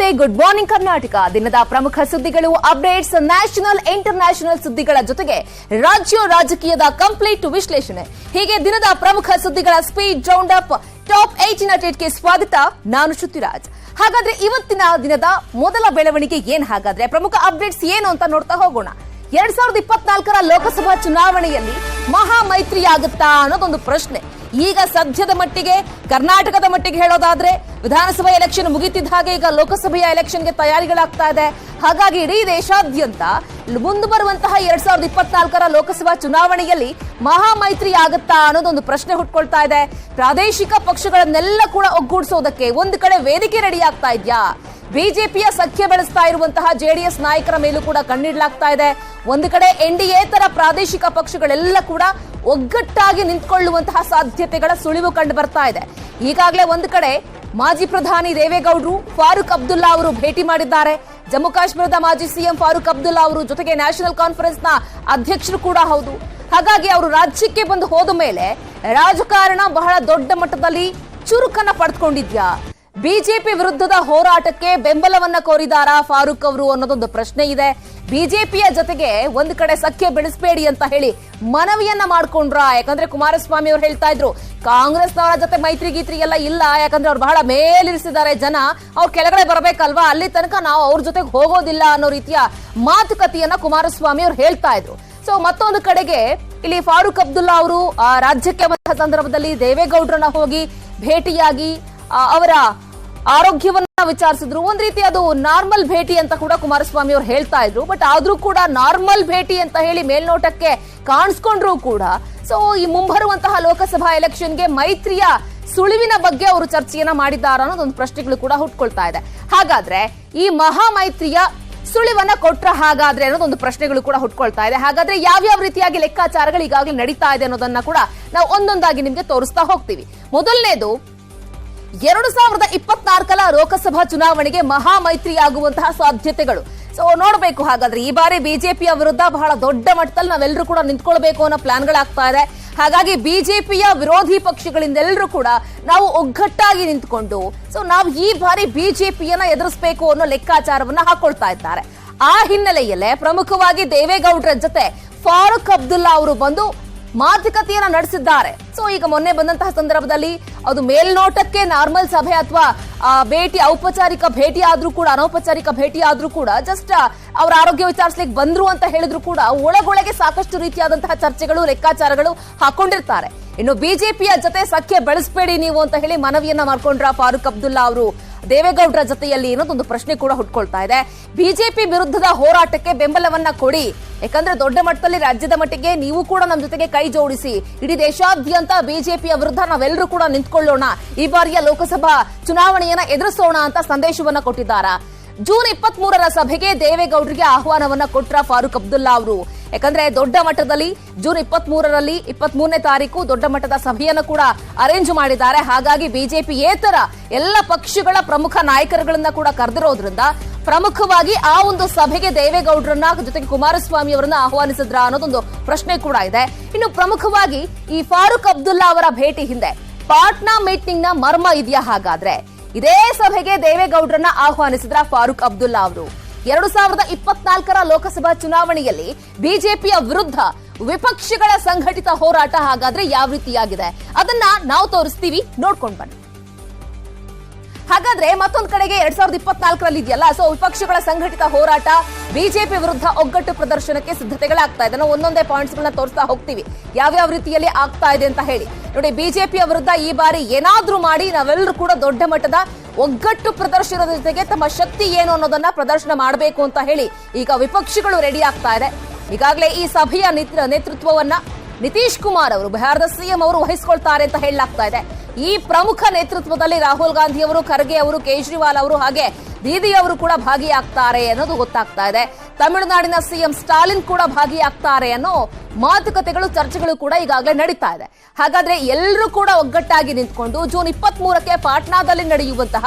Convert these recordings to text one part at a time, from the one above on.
ನಮಸ್ತೆ, good morning Karnataka. ದಿನದ ಪ್ರಮುಖ ಸುದ್ದಿಗಳು, ಅಪ್ಡೇಟ್ಸ್, ನ್ಯಾಷನಲ್ ಇಂಟರ್ನ್ಯಾಷನಲ್ ಸುದ್ದಿಗಳ ಜೊತೆಗೆ ರಾಜ್ಯ ರಾಜಕೀಯದ ಕಂಪ್ಲೀಟ್ ವಿಶ್ಲೇಷಣೆ. ಹೀಗೆ ದಿನದ ಪ್ರಮುಖ ಸುದ್ದಿಗಳ ಸ್ಪೀಡ್ ರೌಂಡ್ ಅಪ್. ಟಾಪ್ 8 ಸ್ವಾಗತ. ನಾನು ಶ್ರುತಿರಾಜ್. ಹಾಗಾದ್ರೆ ಇವತ್ತಿನ ದಿನದ ಮೊದಲ ಬೆಳವಣಿಗೆ ಏನ್? ಹಾಗಾದ್ರೆ ಪ್ರಮುಖ ಅಪ್ಡೇಟ್ಸ್ ಏನು ಅಂತ ನೋಡ್ತಾ ಹೋಗೋಣ. 2024ರ ಲೋಕಸಭಾ ಚುನಾವಣೆಯಲ್ಲಿ ಮಹಾ ಮೈತ್ರಿ ಆಗುತ್ತಾ ಅನ್ನೋದೊಂದು ಪ್ರಶ್ನೆ. ಈಗ ಸದ್ಯದ ಮಟ್ಟಿಗೆ ಕರ್ನಾಟಕದ ಮಟ್ಟಿಗೆ ಹೇಳೋದಾದ್ರೆ ವಿಧಾನಸಭಾ ಎಲೆಕ್ಷನ್ ಮುಗಿತಿದ್ದ ಹಾಗೆ ಈಗ ಲೋಕಸಭೆಯ ಎಲೆಕ್ಷನ್ಗೆ ತಯಾರಿಗಳಾಗ್ತಾ ಇದೆ. ಹಾಗಾಗಿ ಇಡೀ ದೇಶಾದ್ಯಂತ ಮುಂದೆ ಬರುವಂತಹ 2024ರ ಲೋಕಸಭಾ ಚುನಾವಣೆಯಲ್ಲಿ ಮಹಾ ಮೈತ್ರಿ ಆಗುತ್ತಾ ಅನ್ನೋದೊಂದು ಪ್ರಶ್ನೆ ಹುಟ್ಕೊಳ್ತಾ ಇದೆ. ಪ್ರಾದೇಶಿಕ ಪಕ್ಷಗಳನ್ನೆಲ್ಲ ಕೂಡ ಒಗ್ಗೂಡಿಸೋದಕ್ಕೆ ಒಂದು ಕಡೆ ವೇದಿಕೆ ರೆಡಿ ಆಗ್ತಾ ಇದೆಯಾ? ಬಿಜೆಪಿಯ ಸಖ್ಯ ಬೆಳೆಸ್ತಾ ಇರುವಂತಹ ಜೆಡಿಎಸ್ ನಾಯಕರ ಮೇಲೂ ಕೂಡ ಕಣ್ಣಿಡ್ಲಾಗ್ತಾ ಇದೆ. ಒಂದು ಕಡೆ ಎನ್ಡಿಎ ತರ ಪ್ರಾದೇಶಿಕ ಪಕ್ಷಗಳೆಲ್ಲ ಕೂಡ ಒಗ್ಗಟ್ಟಾಗಿ ನಿಂತ್ಕೊಳ್ಳುವಂತಹ ಸಾಧ್ಯತೆಗಳ ಸುಳಿವು ಕಂಡು ಬರ್ತಾ ಇದೆ. ಈಗಾಗಲೇ ಒಂದು ಕಡೆ ಮಾಜಿ ಪ್ರಧಾನಿ ದೇವೇಗೌಡರು ಫಾರೂಕ್ ಅಬ್ದುಲ್ಲಾ ಅವರು ಭೇಟಿ ಮಾಡಿದ್ದಾರೆ. ಜಮ್ಮು ಕಾಶ್ಮೀರದ ಮಾಜಿ ಸಿಎಂ ಫಾರೂಕ್ ಅಬ್ದುಲ್ಲಾ ಅವರು ಜೊತೆಗೆ ನ್ಯಾಷನಲ್ ಕಾನ್ಫರೆನ್ಸ್ ನ ಅಧ್ಯಕ್ಷರು ಕೂಡ ಹೌದು. ಹಾಗಾಗಿ ಅವರು ರಾಜ್ಯಕ್ಕೆ ಬಂದು ಹೋದ ಮೇಲೆ ರಾಜಕಾರಣ ಬಹಳ ದೊಡ್ಡ ಮಟ್ಟದಲ್ಲಿ ಚುರುಕನ್ನ ಪಡೆದುಕೊಂಡಿದ್ಯಾ? ಬಿಜೆಪಿ ವಿರುದ್ಧದ ಹೋರಾಟಕ್ಕೆ ಬೆಂಬಲವನ್ನ ಕೋರಿದಾರಾ ಫಾರೂಕ್ ಅವರು ಅನ್ನೋದೊಂದು ಪ್ರಶ್ನೆ ಇದೆ. ಬಿಜೆಪಿಯ ಜೊತೆಗೆ ಒಂದು ಕಡೆ ಸಖ್ಯ ಬೆಳೆಸಬೇಡಿ ಅಂತ ಹೇಳಿ ಮನವಿಯನ್ನ ಮಾಡ್ಕೊಂಡ್ರ? ಯಾಕಂದ್ರೆ ಕುಮಾರಸ್ವಾಮಿ ಅವರು ಹೇಳ್ತಾ ಇದ್ರು ಕಾಂಗ್ರೆಸ್ನವರ ಜೊತೆ ಮೈತ್ರಿ ಗೀತ್ರಿ ಎಲ್ಲ ಇಲ್ಲ, ಯಾಕಂದ್ರೆ ಅವ್ರು ಬಹಳ ಮೇಲಿರಿಸಿದ್ದಾರೆ ಜನ, ಅವ್ರು ಕೆಳಗಡೆ ಬರಬೇಕಲ್ವಾ, ಅಲ್ಲಿ ತನಕ ನಾವು ಅವ್ರ ಜೊತೆಗೆ ಹೋಗೋದಿಲ್ಲ ಅನ್ನೋ ರೀತಿಯ ಮಾತುಕತೆಯನ್ನ ಕುಮಾರಸ್ವಾಮಿ ಅವರು ಹೇಳ್ತಾ ಇದ್ರು. ಸೊ ಮತ್ತೊಂದು ಕಡೆಗೆ ಇಲ್ಲಿ ಫಾರೂಕ್ ಅಬ್ದುಲ್ಲಾ ಅವರು ರಾಜ್ಯಕ್ಕೆ ಬಂದ ಸಂದರ್ಭದಲ್ಲಿ ದೇವೇಗೌಡರನ್ನ ಹೋಗಿ ಭೇಟಿಯಾಗಿ ಅವರ ಆರೋಗ್ಯವನ್ನ ವಿಚಾರಿಸಿದ್ರು. ಒಂದ್ ರೀತಿ ಅದು ನಾರ್ಮಲ್ ಭೇಟಿ ಅಂತ ಕೂಡ ಕುಮಾರಸ್ವಾಮಿ ಅವರು ಹೇಳ್ತಾ ಇದ್ರು. ಬಟ್ ಆದ್ರೂ ಕೂಡ ನಾರ್ಮಲ್ ಭೇಟಿ ಅಂತ ಹೇಳಿ ಮೇಲ್ನೋಟಕ್ಕೆ ಕಾಣಿಸ್ಕೊಂಡ್ರು ಕೂಡ ಸೊ ಈ ಮುಂಬರುವಂತಹ ಲೋಕಸಭಾ ಎಲೆಕ್ಷನ್ಗೆ ಮೈತ್ರಿಯ ಸುಳಿವಿನ ಬಗ್ಗೆ ಅವರು ಚರ್ಚೆಯನ್ನ ಮಾಡಿದ್ದಾರ ಅನ್ನೋದೊಂದು ಪ್ರಶ್ನೆಗಳು ಕೂಡ ಹುಟ್ಕೊಳ್ತಾ ಇದೆ. ಹಾಗಾದ್ರೆ ಈ ಮಹಾ ಮೈತ್ರಿಯ ಸುಳಿವನ್ನ ಕೊಟ್ರ ಹಾಗಾದ್ರೆ ಅನ್ನೋದೊಂದು ಪ್ರಶ್ನೆಗಳು ಕೂಡ ಹುಟ್ಕೊಳ್ತಾ ಇದೆ. ಹಾಗಾದ್ರೆ ಯಾವ್ಯಾವ ರೀತಿಯಾಗಿ ಲೆಕ್ಕಾಚಾರಗಳು ಈಗಾಗಲೇ ನಡೀತಾ ಇದೆ ಅನ್ನೋದನ್ನ ಕೂಡ ನಾವು ಒಂದೊಂದಾಗಿ ನಿಮ್ಗೆ ತೋರಿಸ್ತಾ ಹೋಗ್ತೀವಿ. ಮೊದಲನೇದು 2024ರ ಲೋಕಸಭಾ ಚುನಾವಣೆಗೆ ಮಹಾ ಮೈತ್ರಿ ಆಗುವಂತಹ ಸಾಧ್ಯತೆಗಳು. ಸೊ ನೋಡಬೇಕು. ಹಾಗಾದ್ರೆ ಈ ಬಾರಿ ಬಿಜೆಪಿಯ ವಿರುದ್ಧ ಬಹಳ ದೊಡ್ಡ ಮಟ್ಟದಲ್ಲಿ ನಾವೆಲ್ಲರೂ ಕೂಡ ನಿಂತ್ಕೊಳ್ಬೇಕು ಅನ್ನೋ ಪ್ಲಾನ್ಗಳಾಗ್ತಾ ಇದೆ. ಹಾಗಾಗಿ ಬಿಜೆಪಿಯ ವಿರೋಧಿ ಪಕ್ಷಗಳಿಂದೆಲ್ಲರೂ ಕೂಡ ನಾವು ಒಗ್ಗಟ್ಟಾಗಿ ನಿಂತ್ಕೊಂಡು ಸೊ ನಾವು ಈ ಬಾರಿ ಬಿಜೆಪಿಯನ್ನ ಎದುರಿಸಬೇಕು ಅನ್ನೋ ಲೆಕ್ಕಾಚಾರವನ್ನ ಹಾಕೊಳ್ತಾ ಇದ್ದಾರೆ. ಆ ಹಿನ್ನೆಲೆಯಲ್ಲೇ ಪ್ರಮುಖವಾಗಿ ದೇವೇಗೌಡರ ಜೊತೆ ಫಾರೂಕ್ ಅಬ್ದುಲ್ಲಾ ಅವರು ಬಂದು ಮಾತುಕತೆಯನ್ನ ನಡೆಸಿದ್ದಾರೆ. ಸೊ ಈಗ ಮೊನ್ನೆ ಬಂದಂತಹ ಸಂದರ್ಭದಲ್ಲಿ ಅದು ಮೇಲ್ನೋಟಕ್ಕೆ ನಾರ್ಮಲ್ ಸಭೆ ಅಥವಾ ಭೇಟಿ, ಔಪಚಾರಿಕ ಭೇಟಿ ಆದ್ರೂ ಕೂಡ ಅನೌಪಚಾರಿಕ ಭೇಟಿ ಆದ್ರೂ ಕೂಡ ಜಸ್ಟ್ ಅವರ ಆರೋಗ್ಯ ವಿಚಾರಿಸಲಿಕ್ಕೆ ಬಂದ್ರು ಅಂತ ಹೇಳಿದ್ರು ಕೂಡ ಒಳಗೊಳಗೆ ಸಾಕಷ್ಟು ರೀತಿಯಾದಂತಹ ಚರ್ಚೆಗಳು, ಲೆಕ್ಕಾಚಾರಗಳು ಹಾಕೊಂಡಿರ್ತಾರೆ. ಇನ್ನು ಬಿಜೆಪಿಯ ಜೊತೆ ಸಖ್ಯ ಬೆಳೆಸಬೇಡಿ ನೀವು ಅಂತ ಹೇಳಿ ಮನವಿಯನ್ನ ಮಾಡ್ಕೊಂಡ್ರ ಫಾರೂಕ್ ಅಬ್ದುಲ್ಲಾ ಅವರು ದೇವೇಗೌಡರ ಜೊತೆಯಲ್ಲಿ ಅನ್ನೋದೊಂದು ಪ್ರಶ್ನೆ ಕೂಡ ಹುಟ್ಕೊಳ್ತಾ ಇದೆ. ಬಿಜೆಪಿ ವಿರುದ್ಧದ ಹೋರಾಟಕ್ಕೆ ಬೆಂಬಲವನ್ನ ಕೊಡಿ, ಯಾಕಂದ್ರೆ ದೊಡ್ಡ ಮಟ್ಟದಲ್ಲಿ ರಾಜ್ಯದ ಮಟ್ಟಿಗೆ ನೀವು ಕೂಡ ನಮ್ಮ ಜೊತೆಗೆ ಕೈ ಜೋಡಿಸಿ, ಇಡೀ ದೇಶಾದ್ಯಂತ ಬಿಜೆಪಿಯ ವಿರುದ್ಧ ನಾವೆಲ್ಲರೂ ಕೂಡ ನಿಂತ್ಕೊಳ್ಳೋಣ, ಈ ಬಾರಿಯ ಲೋಕಸಭಾ ಚುನಾವಣೆಯನ್ನ ಎದುರಿಸೋಣ ಅಂತ ಸಂದೇಶವನ್ನ ಕೊಟ್ಟಿದ್ದಾರೆ. ಜೂನ್ 23ರ ಸಭೆಗೆ ದೇವೇಗೌಡರಿಗೆ ಆಹ್ವಾನವನ್ನ ಕೊಟ್ರ ಫಾರೂಕ್ ಅಬ್ದುಲ್ಲಾ ಅವರು. ಯಾಕಂದ್ರೆ ದೊಡ್ಡ ಮಟ್ಟದಲ್ಲಿ ಜೂನ್ 23ನೇ ತಾರೀಕು ದೊಡ್ಡ ಮಟ್ಟದ ಸಭೆಯನ್ನು ಕೂಡ ಅರೇಂಜ್ ಮಾಡಿದ್ದಾರೆ. ಹಾಗಾಗಿ ಬಿಜೆಪಿಯೇತರ ಎಲ್ಲ ಪಕ್ಷಗಳ ಪ್ರಮುಖ ನಾಯಕರುಗಳನ್ನ ಕೂಡ ಕರೆದಿರೋದ್ರಿಂದ ಪ್ರಮುಖವಾಗಿ ಆ ಒಂದು ಸಭೆಗೆ ದೇವೇಗೌಡರನ್ನ ಜೊತೆಗೆ ಕುಮಾರಸ್ವಾಮಿ ಅವರನ್ನ ಆಹ್ವಾನಿಸಿದ್ರ ಅನ್ನೋದೊಂದು ಪ್ರಶ್ನೆ ಕೂಡ ಇದೆ. ಇನ್ನು ಪ್ರಮುಖವಾಗಿ ಈ ಫಾರೂಕ್ ಅಬ್ದುಲ್ಲಾ ಅವರ ಭೇಟಿ ಹಿಂದೆ ಪಾಟ್ನಾ ಮೀಟಿಂಗ್ ನ ಮರ್ಮ ಇದೆಯಾ? ಹಾಗಾದ್ರೆ ಇದೇ ಸಭೆಗೆ ದೇವೇಗೌಡರನ್ನ ಆಹ್ವಾನಿಸಿದ್ರ ಫಾರೂಕ್ ಅಬ್ದುಲ್ಲಾ ಅವರು. 2024ರ ಲೋಕಸಭಾ ಚುನಾವಣೆಯಲ್ಲಿ ಬಿಜೆಪಿಯ ವಿರುದ್ಧ ವಿಪಕ್ಷಗಳ ಸಂಘಟಿತ ಹೋರಾಟ ಹಾಗಾದ್ರೆ ಯಾವ ರೀತಿಯಾಗಿದೆ ಅದನ್ನ ನಾವು ತೋರಿಸ್ತೀವಿ, ನೋಡ್ಕೊಂಡು ಬನ್ನಿ. ಹಾಗಾದ್ರೆ ಮತ್ತೊಂದು ಕಡೆಗೆ 2024ರಲ್ಲಿ ಇದೆಯಲ್ಲ, ಸೊ ವಿಪಕ್ಷಗಳ ಸಂಘಟಿತ ಹೋರಾಟ, ಬಿಜೆಪಿ ವಿರುದ್ಧ ಒಗ್ಗಟ್ಟು ಪ್ರದರ್ಶನಕ್ಕೆ ಸಿದ್ಧತೆಗಳಾಗ್ತಾ ಇದೆ. ನಾವು ಒಂದೊಂದೇ ಪಾಯಿಂಟ್ಸ್ ಗಳನ್ನ ತೋರಿಸ್ತಾ ಹೋಗ್ತೀವಿ ಯಾವ್ಯಾವ ರೀತಿಯಲ್ಲಿ ಆಗ್ತಾ ಇದೆ ಅಂತ ಹೇಳಿ. ನೋಡಿ, ಬಿಜೆಪಿಯ ವಿರುದ್ಧ ಈ ಬಾರಿ ಏನಾದ್ರೂ ಮಾಡಿ ನಾವೆಲ್ಲರೂ ಕೂಡ ದೊಡ್ಡ ಮಟ್ಟದ ಒಗ್ಗಟ್ಟು ಪ್ರದರ್ಶನದ ಜೊತೆಗೆ ತಮ್ಮ ಶಕ್ತಿ ಏನು ಅನ್ನೋದನ್ನ ಪ್ರದರ್ಶನ ಮಾಡಬೇಕು ಅಂತ ಹೇಳಿ ಈಗ ವಿಪಕ್ಷಗಳು ರೆಡಿ ಆಗ್ತಾ ಇದೆ. ಈಗಾಗಲೇ ಈ ಸಭೆಯ ನೇತೃತ್ವವನ್ನ ನಿತೀಶ್ ಕುಮಾರ್ ಅವರು, ಬಿಹಾರದ ಸಿಎಂ ಅವರು ವಹಿಸಿಕೊಳ್ತಾರೆ ಅಂತ ಹೇಳಲಾಗ್ತಾ ಇದೆ. ಈ ಪ್ರಮುಖ ನೇತೃತ್ವದಲ್ಲಿ ರಾಹುಲ್ ಗಾಂಧಿ ಅವರು, ಖರ್ಗೆ ಅವರು, ಕೇಜ್ರಿವಾಲ್ ಅವರು ಹಾಗೆ ದೀದಿ ಅವರು ಕೂಡ ಭಾಗಿಯಾಗ್ತಾರೆ ಅನ್ನೋದು ಗೊತ್ತಾಗ್ತಾ ಇದೆ. ತಮಿಳುನಾಡಿನ ಸಿಎಂ ಸ್ಟಾಲಿನ್ ಕೂಡ ಭಾಗಿಯಾಗ್ತಾರೆ ಅನ್ನೋ ಮಾತುಕತೆಗಳು, ಚರ್ಚೆಗಳು ಕೂಡ ಈಗಾಗಲೇ ನಡೀತಾ ಇದೆ. ಹಾಗಾದ್ರೆ ಎಲ್ಲರೂ ಕೂಡ ಒಗ್ಗಟ್ಟಾಗಿ ನಿಂತ್ಕೊಂಡು ಜೂನ್ 23ಕ್ಕೆ ಪಾಟ್ನಾದಲ್ಲಿ ನಡೆಯುವಂತಹ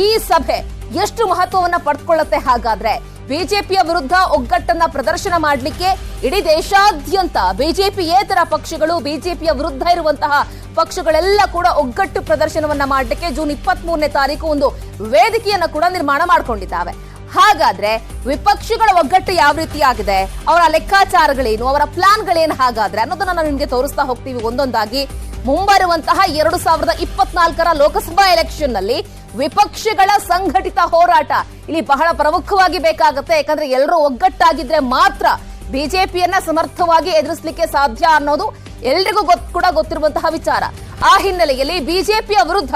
ಈ ಸಭೆ ಎಷ್ಟು ಮಹತ್ವವನ್ನ ಪಡೆದುಕೊಳ್ಳುತ್ತೆ? ಹಾಗಾದ್ರೆ ಬಿಜೆಪಿಯ ವಿರುದ್ಧ ಒಗ್ಗಟ್ಟನ್ನ ಪ್ರದರ್ಶನ ಮಾಡಲಿಕ್ಕೆ ಇಡೀ ದೇಶಾದ್ಯಂತ ಬಿಜೆಪಿಯೇತರ ಪಕ್ಷಗಳು, ಬಿಜೆಪಿಯ ವಿರುದ್ಧ ಇರುವಂತಹ ಪಕ್ಷಗಳೆಲ್ಲ ಕೂಡ ಒಗ್ಗಟ್ಟು ಪ್ರದರ್ಶನವನ್ನ ಮಾಡಲಿಕ್ಕೆ ಜೂನ್ 23ನೇ ತಾರೀಕು ಒಂದು ವೇದಿಕೆಯನ್ನ ಕೂಡ ನಿರ್ಮಾಣ ಮಾಡಿಕೊಂಡಿದ್ದಾವೆ. ಹಾಗಾದ್ರೆ ವಿಪಕ್ಷಗಳ ಒಗ್ಗಟ್ಟು ಯಾವ ರೀತಿಯಾಗಿದೆ, ಅವರ ಲೆಕ್ಕಾಚಾರಗಳೇನು, ಅವರ ಪ್ಲಾನ್ಗಳೇನು ಹಾಗಾದ್ರೆ ಅನ್ನೋದನ್ನ ನಾವು ನಿಮ್ಗೆ ತೋರಿಸ್ತಾ ಹೋಗ್ತೀವಿ ಒಂದೊಂದಾಗಿ. ಮುಂಬರುವಂತಹ 2024ರ ಲೋಕಸಭಾ ಎಲೆಕ್ಷನ್ ನಲ್ಲಿ ವಿಪಕ್ಷಗಳ ಸಂಘಟಿತ ಹೋರಾಟ ಇಲ್ಲಿ ಬಹಳ ಪ್ರಮುಖವಾಗಿ ಬೇಕಾಗುತ್ತೆ. ಯಾಕಂದ್ರೆ ಎಲ್ಲರೂ ಒಗ್ಗಟ್ಟಾಗಿದ್ರೆ ಮಾತ್ರ ಬಿಜೆಪಿಯನ್ನ ಸಮರ್ಥವಾಗಿ ಎದುರಿಸಲಿಕ್ಕೆ ಸಾಧ್ಯ ಅನ್ನೋದು ಎಲ್ರಿಗೂ ಕೂಡ ಗೊತ್ತಿರುವಂತಹ ವಿಚಾರ. ಆ ಹಿನ್ನೆಲೆಯಲ್ಲಿ ಬಿಜೆಪಿಯ ವಿರುದ್ಧ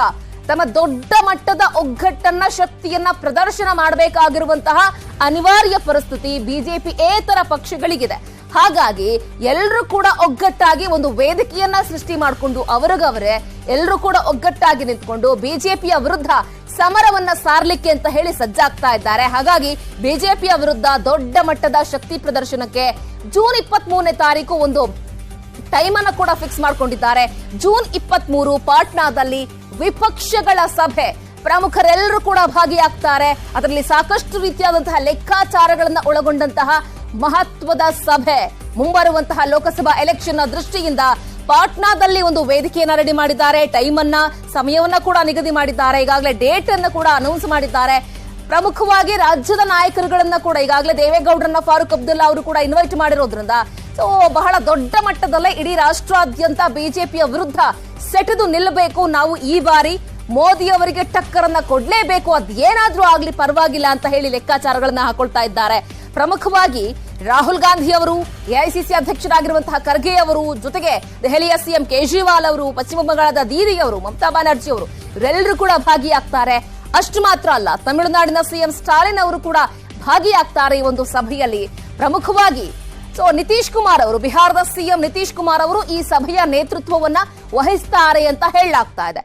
ತಮ್ಮ ದೊಡ್ಡ ಮಟ್ಟದ ಒಗ್ಗಟ್ಟನ್ನ, ಶಕ್ತಿಯನ್ನ ಪ್ರದರ್ಶನ ಮಾಡಬೇಕಾಗಿರುವಂತಹ ಅನಿವಾರ್ಯ ಪರಿಸ್ಥಿತಿ ಬಿಜೆಪಿ ಏತರ ಪಕ್ಷಗಳಿಗಿದೆ. ಹಾಗಾಗಿ ಎಲ್ಲರೂ ಕೂಡ ಒಗ್ಗಟ್ಟಾಗಿ ಒಂದು ವೇದಿಕೆಯನ್ನ ಸೃಷ್ಟಿ ಮಾಡಿಕೊಂಡು ಅವರಿಗವರೇ ಎಲ್ಲರೂ ಕೂಡ ಒಗ್ಗಟ್ಟಾಗಿ ನಿಂತ್ಕೊಂಡು ಬಿಜೆಪಿಯ ವಿರುದ್ಧ ಸಮರವನ್ನ ಸಾರ್ಲಿಕ್ಕೆ ಅಂತ ಹೇಳಿ ಸಜ್ಜಾಗ್ತಾ ಇದ್ದಾರೆ. ಹಾಗಾಗಿ ಬಿಜೆಪಿಯ ವಿರುದ್ಧ ದೊಡ್ಡ ಮಟ್ಟದ ಶಕ್ತಿ ಪ್ರದರ್ಶನಕ್ಕೆ ಜೂನ್ 23ನೇ ತಾರೀಕು ಒಂದು ಟೈಮ್ ಅನ್ನ ಕೂಡ ಫಿಕ್ಸ್ ಮಾಡ್ಕೊಂಡಿದ್ದಾರೆ. ಜೂನ್ 23 ಪಾಟ್ನಾದಲ್ಲಿ ವಿಪಕ್ಷಗಳ ಸಭೆ, ಪ್ರಮುಖರೆಲ್ಲರೂ ಕೂಡ ಭಾಗಿಯಾಗ್ತಾರೆ. ಅದರಲ್ಲಿ ಸಾಕಷ್ಟು ರೀತಿಯಾದಂತಹ ಲೆಕ್ಕಾಚಾರಗಳನ್ನ ಒಳಗೊಂಡಂತಹ ಮಹತ್ವದ ಸಭೆ ಮುಂಬರುವಂತಹ ಲೋಕಸಭಾ ಎಲೆಕ್ಷನ್ ನ ದೃಷ್ಟಿಯಿಂದ ಪಾಟ್ನಾದಲ್ಲಿ ಒಂದು ವೇದಿಕೆಯನ್ನ ರೆಡಿ ಮಾಡಿದ್ದಾರೆ. ಟೈಮ್ ಅನ್ನ, ಸಮಯವನ್ನ ಕೂಡ ನಿಗದಿ ಮಾಡಿದ್ದಾರೆ. ಈಗಾಗಲೇ ಡೇಟ್ ಅನ್ನ ಕೂಡ ಅನೌನ್ಸ್ ಮಾಡಿದ್ದಾರೆ. ಪ್ರಮುಖವಾಗಿ ರಾಜ್ಯದ ನಾಯಕರುಗಳನ್ನ ಕೂಡ ಈಗಾಗಲೇ ದೇವೇಗೌಡರನ್ನ, ಫಾರೂಕ್ ಅಬ್ದುಲ್ಲಾ ಅವರು ಕೂಡ ಇನ್ವೈಟ್ ಮಾಡಿರೋದ್ರಿಂದ ಸೊ ಬಹಳ ದೊಡ್ಡ ಮಟ್ಟದಲ್ಲೇ ಇಡೀ ರಾಷ್ಟ್ರಾದ್ಯಂತ ಬಿಜೆಪಿಯ ವಿರುದ್ಧ ಸೆಟೆದು ನಿಲ್ಲಬೇಕು, ನಾವು ಈ ಬಾರಿ ಮೋದಿ ಅವರಿಗೆ ಟಕ್ಕರನ್ನ ಕೊಡ್ಲೇಬೇಕು, ಅದೇನಾದ್ರೂ ಆಗ್ಲಿ ಪರವಾಗಿಲ್ಲ ಅಂತ ಹೇಳಿ ಲೆಕ್ಕಾಚಾರಗಳನ್ನ ಹಾಕೊಳ್ತಾ ಇದ್ದಾರೆ. ಪ್ರಮುಖವಾಗಿ ರಾಹುಲ್ ಗಾಂಧಿ ಅವರು, ಎಐಸಿಸಿ ಅಧ್ಯಕ್ಷರಾಗಿರುವಂತಹ ಖರ್ಗೆ ಅವರು, ಜೊತೆಗೆ ದೆಹಲಿಯ ಸಿಎಂ ಕೇಜ್ರಿವಾಲ್ ಅವರು, ಪಶ್ಚಿಮ ಬಂಗಾಳದ ದೀದಿ ಅವರು, ಮಮತಾ ಬ್ಯಾನರ್ಜಿ ಅವರು ಇವರೆಲ್ಲರೂ ಕೂಡ ಭಾಗಿಯಾಗ್ತಾರೆ. ಅಷ್ಟು ಮಾತ್ರ ಅಲ್ಲ, ತಮಿಳುನಾಡಿನ ಸಿಎಂ ಸ್ಟಾಲಿನ್ ಅವರು ಕೂಡ ಭಾಗಿಯಾಗ್ತಾರೆ ಈ ಒಂದು ಸಭೆಯಲ್ಲಿ. ಪ್ರಮುಖವಾಗಿ ನಿತೀಶ್ ಕುಮಾರ್ ಅವರು, ಬಿಹಾರದ ಸಿಎಂ ನಿತೀಶ್ ಕುಮಾರ್ ಅವರು ಈ ಸಭೆಯ ನೇತೃತ್ವವನ್ನ ವಹಿಸ್ತಾರೆ ಅಂತ ಹೇಳಲಾಗ್ತಾ ಇದೆ.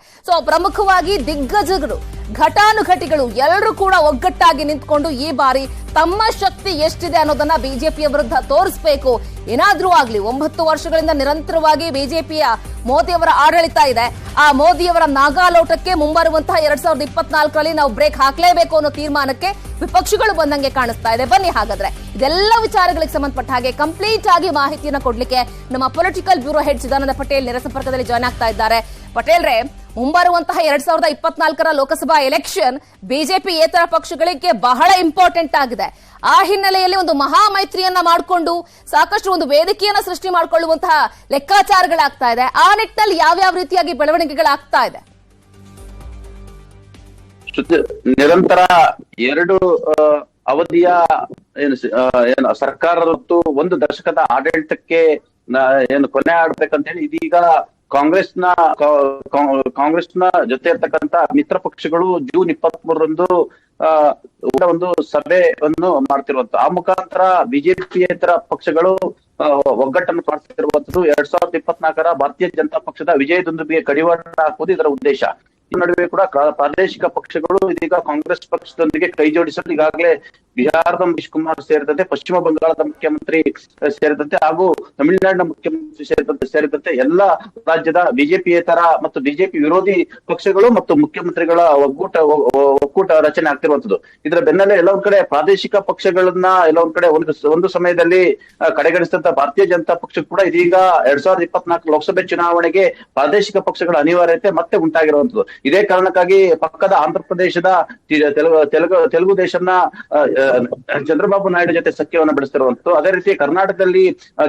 ಪ್ರಮುಖವಾಗಿ ದಿಗ್ಗಜಗಳು, ಘಟಾನುಘಟಿಗಳು ಎಲ್ಲರೂ ಕೂಡ ಒಗ್ಗಟ್ಟಾಗಿ ನಿಂತ್ಕೊಂಡು ಈ ಬಾರಿ ತಮ್ಮ ಶಕ್ತಿ ಎಷ್ಟಿದೆ ಅನ್ನೋದನ್ನ ಬಿಜೆಪಿಯ ವಿರುದ್ಧ ತೋರಿಸಬೇಕು. ಏನಾದ್ರೂ ಆಗ್ಲಿ, 9 ವರ್ಷಗಳಿಂದ ನಿರಂತರವಾಗಿ ಬಿಜೆಪಿಯ ಮೋದಿಯವರ ಆಡಳಿತ ಇದೆ. ಆ ಮೋದಿಯವರ ನಾಗಾಲೋಟಕ್ಕೆ ಮುಂಬರುವಂತಹ 2024ರಲ್ಲಿ ನಾವು ಬ್ರೇಕ್ ಹಾಕಲೇಬೇಕು ಅನ್ನೋ ತೀರ್ಮಾನಕ್ಕೆ ವಿಪಕ್ಷಗಳು ಬಂದಂಗೆ ಕಾಣಿಸ್ತಾ ಇದೆ. ಬನ್ನಿ ಹಾಗಾದ್ರೆ ಇದೆಲ್ಲ ವಿಚಾರಗಳಿಗೆ ಸಂಬಂಧಪಟ್ಟ ಹಾಗೆ ಕಂಪ್ಲೀಟ್ ಆಗಿ ಮಾಹಿತಿಯನ್ನು ಕೊಡ್ಲಿಕ್ಕೆ ನಮ್ಮ political bureau head Chidananda Patel ನೇರ ಸಂಪರ್ಕದಲ್ಲಿ ಜಾಯ್ನ್ ಆಗ್ತಾ ಇದ್ದಾರೆ. ಪಟೇಲ್ರೆ, ಮುಂಬರುವಂತಹ 2024ರ ಲೋಕಸಭಾ ಎಲೆಕ್ಷನ್ ಬಿಜೆಪಿ ಏತರ ಪಕ್ಷಗಳಿಗೆ ಬಹಳ ಇಂಪಾರ್ಟೆಂಟ್ ಆಗಿದೆ. ಆ ಹಿನ್ನೆಲೆಯಲ್ಲಿ ಒಂದು ಮಹಾ ಮೈತ್ರಿಯನ್ನ ಮಾಡಿಕೊಂಡು ಸಾಕಷ್ಟು ಒಂದು ವೇದಿಕೆಯನ್ನ ಸೃಷ್ಟಿ ಮಾಡಿಕೊಳ್ಳುವಂತಹ ಲೆಕ್ಕಾಚಾರಗಳಾಗ್ತಾ ಇದೆ. ಆ ನಿಟ್ಟಿನಲ್ಲಿ ಯಾವ್ಯಾವ ರೀತಿಯಾಗಿ ಬೆಳವಣಿಗೆಗಳಾಗ್ತಾ ಇದೆ? ನಿರಂತರ 2 ಅವಧಿಯ ಏನು ಸರ್ಕಾರ ಮತ್ತು 1 ದಶಕದ ಆಡಳಿತಕ್ಕೆ ಏನು ಕೊನೆ ಆಡ್ಬೇಕಂತ ಹೇಳಿ ಇದೀಗ ಕಾಂಗ್ರೆಸ್ನ ಜೊತೆ ಇರ್ತಕ್ಕಂತ ಮಿತ್ರ ಪಕ್ಷಗಳು ಜೂನ್ 23ರಂದು ಒಂದು ಸಭೆಯನ್ನು ಮಾಡ್ತಿರುವಂತ, ಆ ಮುಖಾಂತರ ಬಿಜೆಪಿಯೇತರ ಪಕ್ಷಗಳು ಒಗ್ಗಟ್ಟನ್ನು ಪ್ರಾರ್ಥಿಸಿರುವಂತದ್ದು 2024ರ ಭಾರತೀಯ ಜನತಾ ಪಕ್ಷದ ವಿಜಯದೊಂದಿಗೆ ಕಡಿವಾಣ ಹಾಕುವುದು ಇದರ ಉದ್ದೇಶ. ಈ ನಡುವೆ ಕೂಡ ಪ್ರಾದೇಶಿಕ ಪಕ್ಷಗಳು ಇದೀಗ ಕಾಂಗ್ರೆಸ್ ಪಕ್ಷದೊಂದಿಗೆ ಕೈ ಜೋಡಿಸಲು ಈಗಾಗಲೇ ಬಿಹಾರದ ನಿತೀಶ್ ಕುಮಾರ್ ಸೇರಿದಂತೆ, ಪಶ್ಚಿಮ ಬಂಗಾಳದ ಮುಖ್ಯಮಂತ್ರಿ ಸೇರಿದಂತೆ ಹಾಗೂ ತಮಿಳುನಾಡಿನ ಮುಖ್ಯಮಂತ್ರಿ ಸೇರಿದಂತೆ ಎಲ್ಲ ರಾಜ್ಯದ ಬಿಜೆಪಿಯೇತರ ಮತ್ತು ಬಿಜೆಪಿ ವಿರೋಧಿ ಪಕ್ಷಗಳು ಮತ್ತು ಮುಖ್ಯಮಂತ್ರಿಗಳ ಒಕ್ಕೂಟ ರಚನೆ ಆಗ್ತಿರುವಂತದ್ದು. ಇದರ ಬೆನ್ನಲ್ಲೇ ಎಲ್ಲೊಂದ್ ಕಡೆ ಪ್ರಾದೇಶಿಕ ಪಕ್ಷಗಳನ್ನ ಎಲ್ಲೊಂದ್ ಕಡೆ ಒಂದು ಸಮಯದಲ್ಲಿ ಕಡೆಗಣಿಸಿದಂತ ಭಾರತೀಯ ಜನತಾ ಪಕ್ಷ ಕೂಡ ಇದೀಗ 2024 ಲೋಕಸಭೆ ಚುನಾವಣೆಗೆ ಪ್ರಾದೇಶಿಕ ಪಕ್ಷಗಳ ಅನಿವಾರ್ಯತೆ ಮತ್ತೆ ಉಂಟಾಗಿರುವಂತದ್ದು. ಇದೇ ಕಾರಣಕ್ಕಾಗಿ ಪಕ್ಕದ ಆಂಧ್ರ ಪ್ರದೇಶದ ತೆಲುಗು ದೇಶನ ಚಂದ್ರಬಾಬು ನಾಯ್ಡು ಜೊತೆ ಸಖ್ಯವನ್ನು ಬೆಳೆಸ್ತಿರುವಂತದ್ದು. ಅದೇ ರೀತಿ ಕರ್ನಾಟಕದಲ್ಲಿ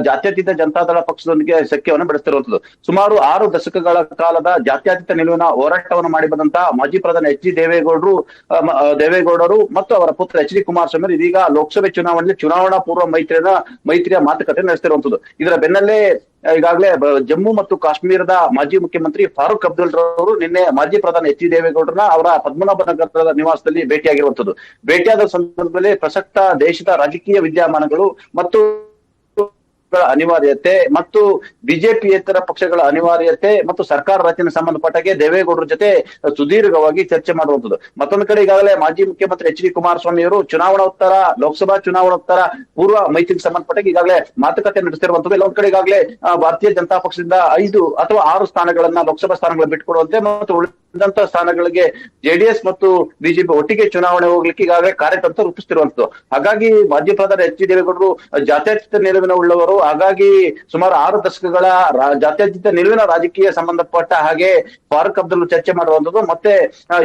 ಜಾತ್ಯತೀತ ಜನತಾದಳ ಪಕ್ಷದೊಂದಿಗೆ ಸಖ್ಯವನ್ನು ಬೆಳೆಸ್ತಿರುವಂತದ್ದು. ಸುಮಾರು 6 ದಶಕಗಳ ಕಾಲದ ಜಾತ್ಯತೀತ ನಿಲುವಿನ ಹೋರಾಟವನ್ನು ಮಾಡಿ ಬಂದಂತಹ ಮಾಜಿ ಪ್ರಧಾನಿ ಎಚ್ ಡಿ ದೇವೇಗೌಡರು ಮತ್ತು ಅವರ ಪುತ್ರ ಎಚ್ ಡಿ ಕುಮಾರಸ್ವಾಮಿ ಇದೀಗ ಲೋಕಸಭೆ ಚುನಾವಣೆಯಲ್ಲಿ ಚುನಾವಣಾ ಪೂರ್ವ ಮೈತ್ರಿಯ ಮಾತುಕತೆ ನಡೆಸ್ತಿರುವಂತದ್ದು. ಇದರ ಬೆನ್ನಲ್ಲೇ ಈಗಾಗಲೇ ಜಮ್ಮು ಮತ್ತು ಕಾಶ್ಮೀರದ ಮಾಜಿ ಮುಖ್ಯಮಂತ್ರಿ ಫಾರೂಕ್ ಅಬ್ದುಲ್ಲಾ ಅವರು ನಿನ್ನೆ ಮಾಜಿ ಪ್ರಧಾನಿ ಎಚ್ ಡಿ ದೇವೇಗೌಡರನ್ನ ಅವರ ಪದ್ಮನಾಭನಗರದ ನಿವಾಸದಲ್ಲಿ ಭೇಟಿಯಾಗಿರುವಂತದ್ದು. ಭೇಟಿಯಾದ ಸಂದರ್ಭದಲ್ಲಿ ಪ್ರಸಕ್ತ ದೇಶದ ರಾಜಕೀಯ ವಿದ್ಯಮಾನಗಳು ಮತ್ತು ಅನಿವಾರ್ಯತೆ ಮತ್ತು ಬಿಜೆಪಿಯೇತರ ಪಕ್ಷಗಳ ಅನಿವಾರ್ಯತೆ ಮತ್ತು ಸರ್ಕಾರ ರಚನೆ ಸಂಬಂಧಪಟ್ಟಾಗೆ ದೇವೇಗೌಡರ ಜೊತೆ ಸುದೀರ್ಘವಾಗಿ ಚರ್ಚೆ ಮಾಡುವಂತದ್ದು. ಮತ್ತೊಂದು ಕಡೆ ಈಗಾಗಲೇ ಮಾಜಿ ಮುಖ್ಯಮಂತ್ರಿ ಎಚ್ ಡಿ ಕುಮಾರಸ್ವಾಮಿ ಅವರು ಲೋಕಸಭಾ ಚುನಾವಣೋತ್ತರ ಪೂರ್ವ ಮೈತ್ರಿಗೆ ಸಂಬಂಧಪಟ್ಟಾಗ ಈಗಾಗಲೇ ಮಾತುಕತೆ ನಡೆಸ್ತಿರುವಂತದ್ದು. ಎಲ್ಲೊಂದ್ ಕಡೆ ಈಗಾಗಲೇ ಭಾರತೀಯ ಜನತಾ ಪಕ್ಷದಿಂದ 5 ಅಥವಾ 6 ಸ್ಥಾನಗಳನ್ನ ಲೋಕಸಭಾ ಸ್ಥಾನಗಳನ್ನ ಬಿಟ್ಟುಕೊಡುವಂತೆ ಮತ್ತು ಉಳಿದಂತ ಸ್ಥಾನಗಳಿಗೆ ಜೆಡಿಎಸ್ ಮತ್ತು ಬಿಜೆಪಿ ಒಟ್ಟಿಗೆ ಚುನಾವಣೆ ಹೋಗ್ಲಿಕ್ಕೆ ಈಗಾಗಲೇ ಕಾರ್ಯತಂತ್ರ ರೂಪಿಸ್ತಿರುವಂತದ್ದು. ಹಾಗಾಗಿ ಮಾಜಿ ಪ್ರಧಾನಿ ಎಚ್ ಡಿ ದೇವೇಗೌಡರು ಜಾತ್ಯತೀತ ನಿಲುವಿನ ಉಳ್ಳವರು. ಹಾಗಾಗಿ ಸುಮಾರು 6 ದಶಕಗಳ ಜಾತ್ಯತೀತ ನಿಲುವಿನ ರಾಜಕೀಯ ಸಂಬಂಧಪಟ್ಟ ಹಾಗೆ ಫಾರೂಕ್ ಅಬ್ದುಲ್ ಚರ್ಚೆ ಮಾಡುವಂತದ್ದು. ಮತ್ತೆ